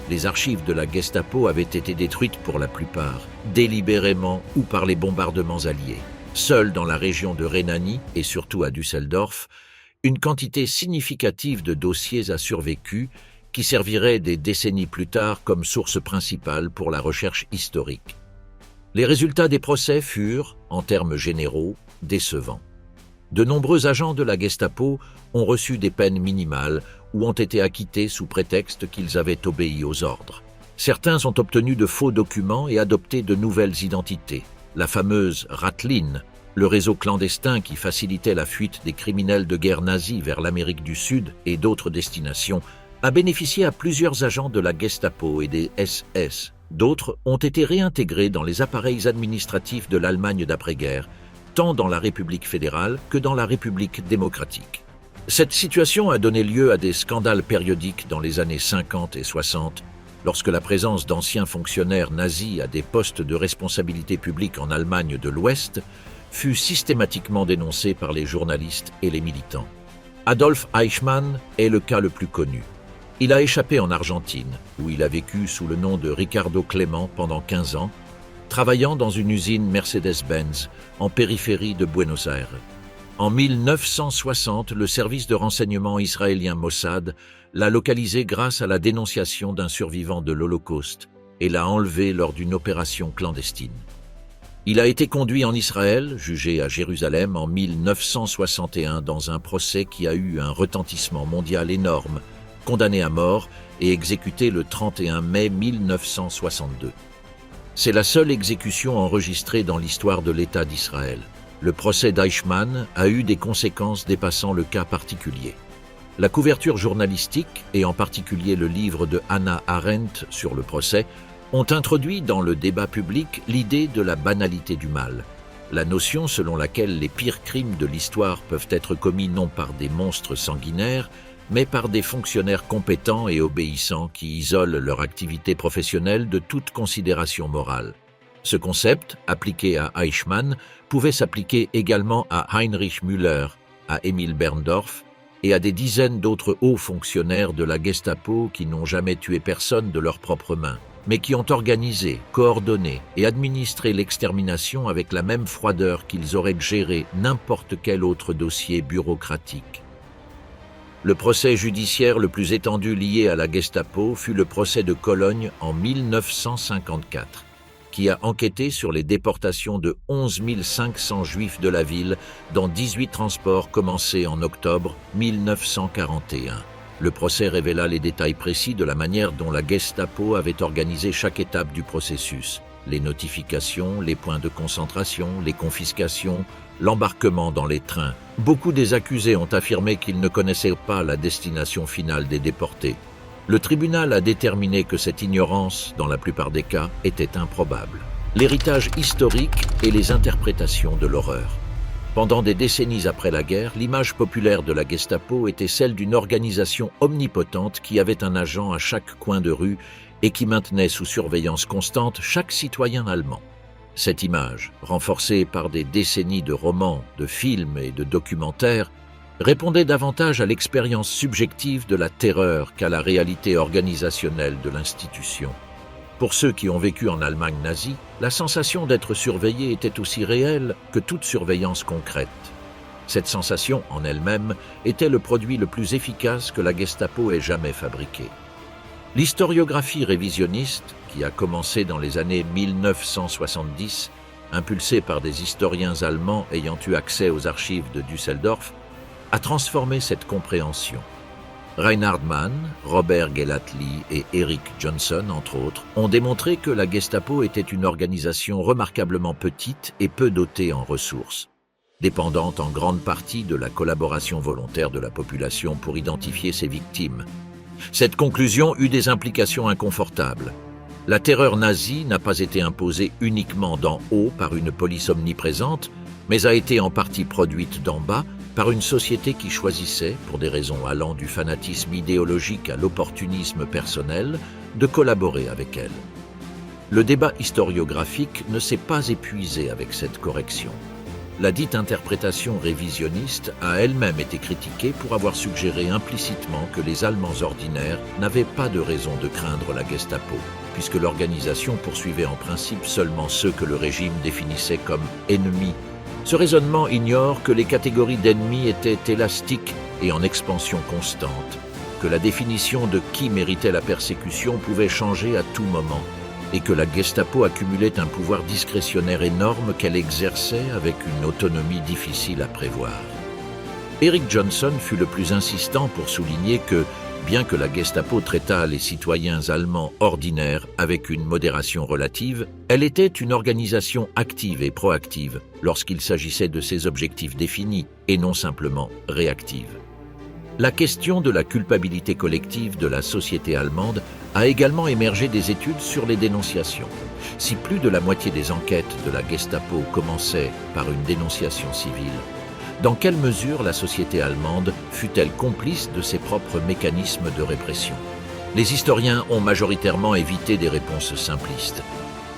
Les archives de la Gestapo avaient été détruites pour la plupart, délibérément ou par les bombardements alliés. Seule dans la région de Rhénanie, et surtout à Düsseldorf, une quantité significative de dossiers a survécu qui serviraient des décennies plus tard comme source principale pour la recherche historique. Les résultats des procès furent, en termes généraux, décevants. De nombreux agents de la Gestapo ont reçu des peines minimales ou ont été acquittés sous prétexte qu'ils avaient obéi aux ordres. Certains ont obtenu de faux documents et adopté de nouvelles identités. La fameuse Ratlin, le réseau clandestin qui facilitait la fuite des criminels de guerre nazis vers l'Amérique du Sud et d'autres destinations, a bénéficié à plusieurs agents de la Gestapo et des SS. D'autres ont été réintégrés dans les appareils administratifs de l'Allemagne d'après-guerre, tant dans la République fédérale que dans la République démocratique. Cette situation a donné lieu à des scandales périodiques dans les années 50 et 60, lorsque la présence d'anciens fonctionnaires nazis à des postes de responsabilité publique en Allemagne de l'Ouest fut systématiquement dénoncée par les journalistes et les militants. Adolf Eichmann est le cas le plus connu. Il a échappé en Argentine, où il a vécu sous le nom de Ricardo Clément pendant 15 ans, travaillant dans une usine Mercedes-Benz en périphérie de Buenos Aires. En 1960, le service de renseignement israélien Mossad l'a localisé grâce à la dénonciation d'un survivant de l'Holocauste et l'a enlevé lors d'une opération clandestine. Il a été conduit en Israël, jugé à Jérusalem en 1961 dans un procès qui a eu un retentissement mondial énorme, condamné à mort et exécuté le 31 mai 1962. C'est la seule exécution enregistrée dans l'histoire de l'État d'Israël. le procès d'Eichmann a eu des conséquences dépassant le cas particulier. La couverture journalistique, et en particulier le livre de Hannah Arendt sur le procès, ont introduit dans le débat public l'idée de la banalité du mal, la notion selon laquelle les pires crimes de l'histoire peuvent être commis non par des monstres sanguinaires, mais par des fonctionnaires compétents et obéissants qui isolent leur activité professionnelle de toute considération morale. Ce concept, appliqué à Eichmann, pouvait s'appliquer également à Heinrich Müller, à Emil Berndorf et à des dizaines d'autres hauts fonctionnaires de la Gestapo qui n'ont jamais tué personne de leurs propres mains, mais qui ont organisé, coordonné et administré l'extermination avec la même froideur qu'ils auraient géré n'importe quel autre dossier bureaucratique. Le procès judiciaire le plus étendu lié à la Gestapo fut le procès de Cologne en 1954, qui a enquêté sur les déportations de 11 500 juifs de la ville dans 18 transports commencés en octobre 1941. Le procès révéla les détails précis de la manière dont la Gestapo avait organisé chaque étape du processus. Les notifications, les points de concentration, les confiscations, l'embarquement dans les trains. Beaucoup des accusés ont affirmé qu'ils ne connaissaient pas la destination finale des déportés. Le tribunal a déterminé que cette ignorance, dans la plupart des cas, était improbable. L'héritage historique et les interprétations de l'horreur. Pendant des décennies après la guerre, l'image populaire de la Gestapo était celle d'une organisation omnipotente qui avait un agent à chaque coin de rue et qui maintenait sous surveillance constante chaque citoyen allemand. Cette image, renforcée par des décennies de romans, de films et de documentaires, répondait davantage à l'expérience subjective de la terreur qu'à la réalité organisationnelle de l'institution. Pour ceux qui ont vécu en Allemagne nazie, la sensation d'être surveillé était aussi réelle que toute surveillance concrète. Cette sensation, en elle-même, était le produit le plus efficace que la Gestapo ait jamais fabriqué. L'historiographie révisionniste, qui a commencé dans les années 1970, impulsée par des historiens allemands ayant eu accès aux archives de Düsseldorf, a transformé cette compréhension. Reinhard Mann, Robert Gellatley et Eric Johnson, entre autres, ont démontré que la Gestapo était une organisation remarquablement petite et peu dotée en ressources, dépendante en grande partie de la collaboration volontaire de la population pour identifier ses victimes. Cette conclusion eut des implications inconfortables. La terreur nazie n'a pas été imposée uniquement d'en haut par une police omniprésente, mais a été en partie produite d'en bas par une société qui choisissait, pour des raisons allant du fanatisme idéologique à l'opportunisme personnel, de collaborer avec elle. Le débat historiographique ne s'est pas épuisé avec cette correction. La dite interprétation révisionniste a elle-même été critiquée pour avoir suggéré implicitement que les Allemands ordinaires n'avaient pas de raison de craindre la Gestapo, puisque l'organisation poursuivait en principe seulement ceux que le régime définissait comme ennemis. Ce raisonnement ignore que les catégories d'ennemis étaient élastiques et en expansion constante, que la définition de qui méritait la persécution pouvait changer à tout moment, et que la Gestapo accumulait un pouvoir discrétionnaire énorme qu'elle exerçait avec une autonomie difficile à prévoir. Eric Johnson fut le plus insistant pour souligner que, bien que la Gestapo traitât les citoyens allemands ordinaires avec une modération relative, elle était une organisation active et proactive lorsqu'il s'agissait de ses objectifs définis et non simplement réactive. La question de la culpabilité collective de la société allemande a également émergé des études sur les dénonciations. Si plus de la moitié des enquêtes de la Gestapo commençaient par une dénonciation civile, dans quelle mesure la société allemande fut-elle complice de ses propres mécanismes de répression? Les historiens ont majoritairement évité des réponses simplistes.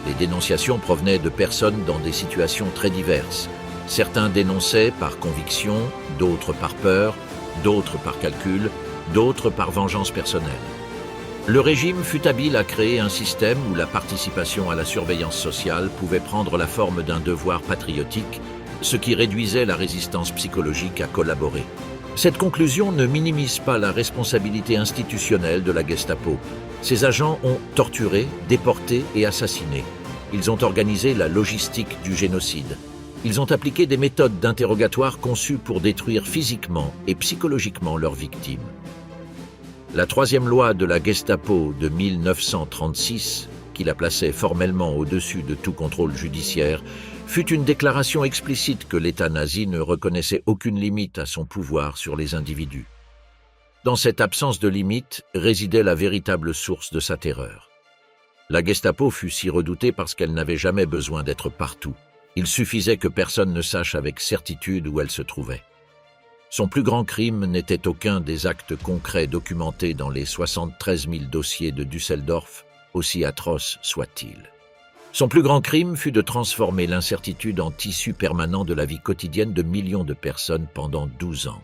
Les dénonciations provenaient de personnes dans des situations très diverses. Certains dénonçaient par conviction, d'autres par peur, d'autres par calcul, d'autres par vengeance personnelle. Le régime fut habile à créer un système où la participation à la surveillance sociale pouvait prendre la forme d'un devoir patriotique, ce qui réduisait la résistance psychologique à collaborer. Cette conclusion ne minimise pas la responsabilité institutionnelle de la Gestapo. Ses agents ont torturé, déporté et assassiné. Ils ont organisé la logistique du génocide. Ils ont appliqué des méthodes d'interrogatoire conçues pour détruire physiquement et psychologiquement leurs victimes. La troisième loi de la Gestapo de 1936 qui la plaçait formellement au-dessus de tout contrôle judiciaire, fut une déclaration explicite que l'État nazi ne reconnaissait aucune limite à son pouvoir sur les individus. Dans cette absence de limite résidait la véritable source de sa terreur. La Gestapo fut si redoutée parce qu'elle n'avait jamais besoin d'être partout. Il suffisait que personne ne sache avec certitude où elle se trouvait. Son plus grand crime n'était aucun des actes concrets documentés dans les 73 000 dossiers de Düsseldorf, aussi atroces soient-ils. Son plus grand crime fut de transformer l'incertitude en tissu permanent de la vie quotidienne de millions de personnes pendant 12 ans.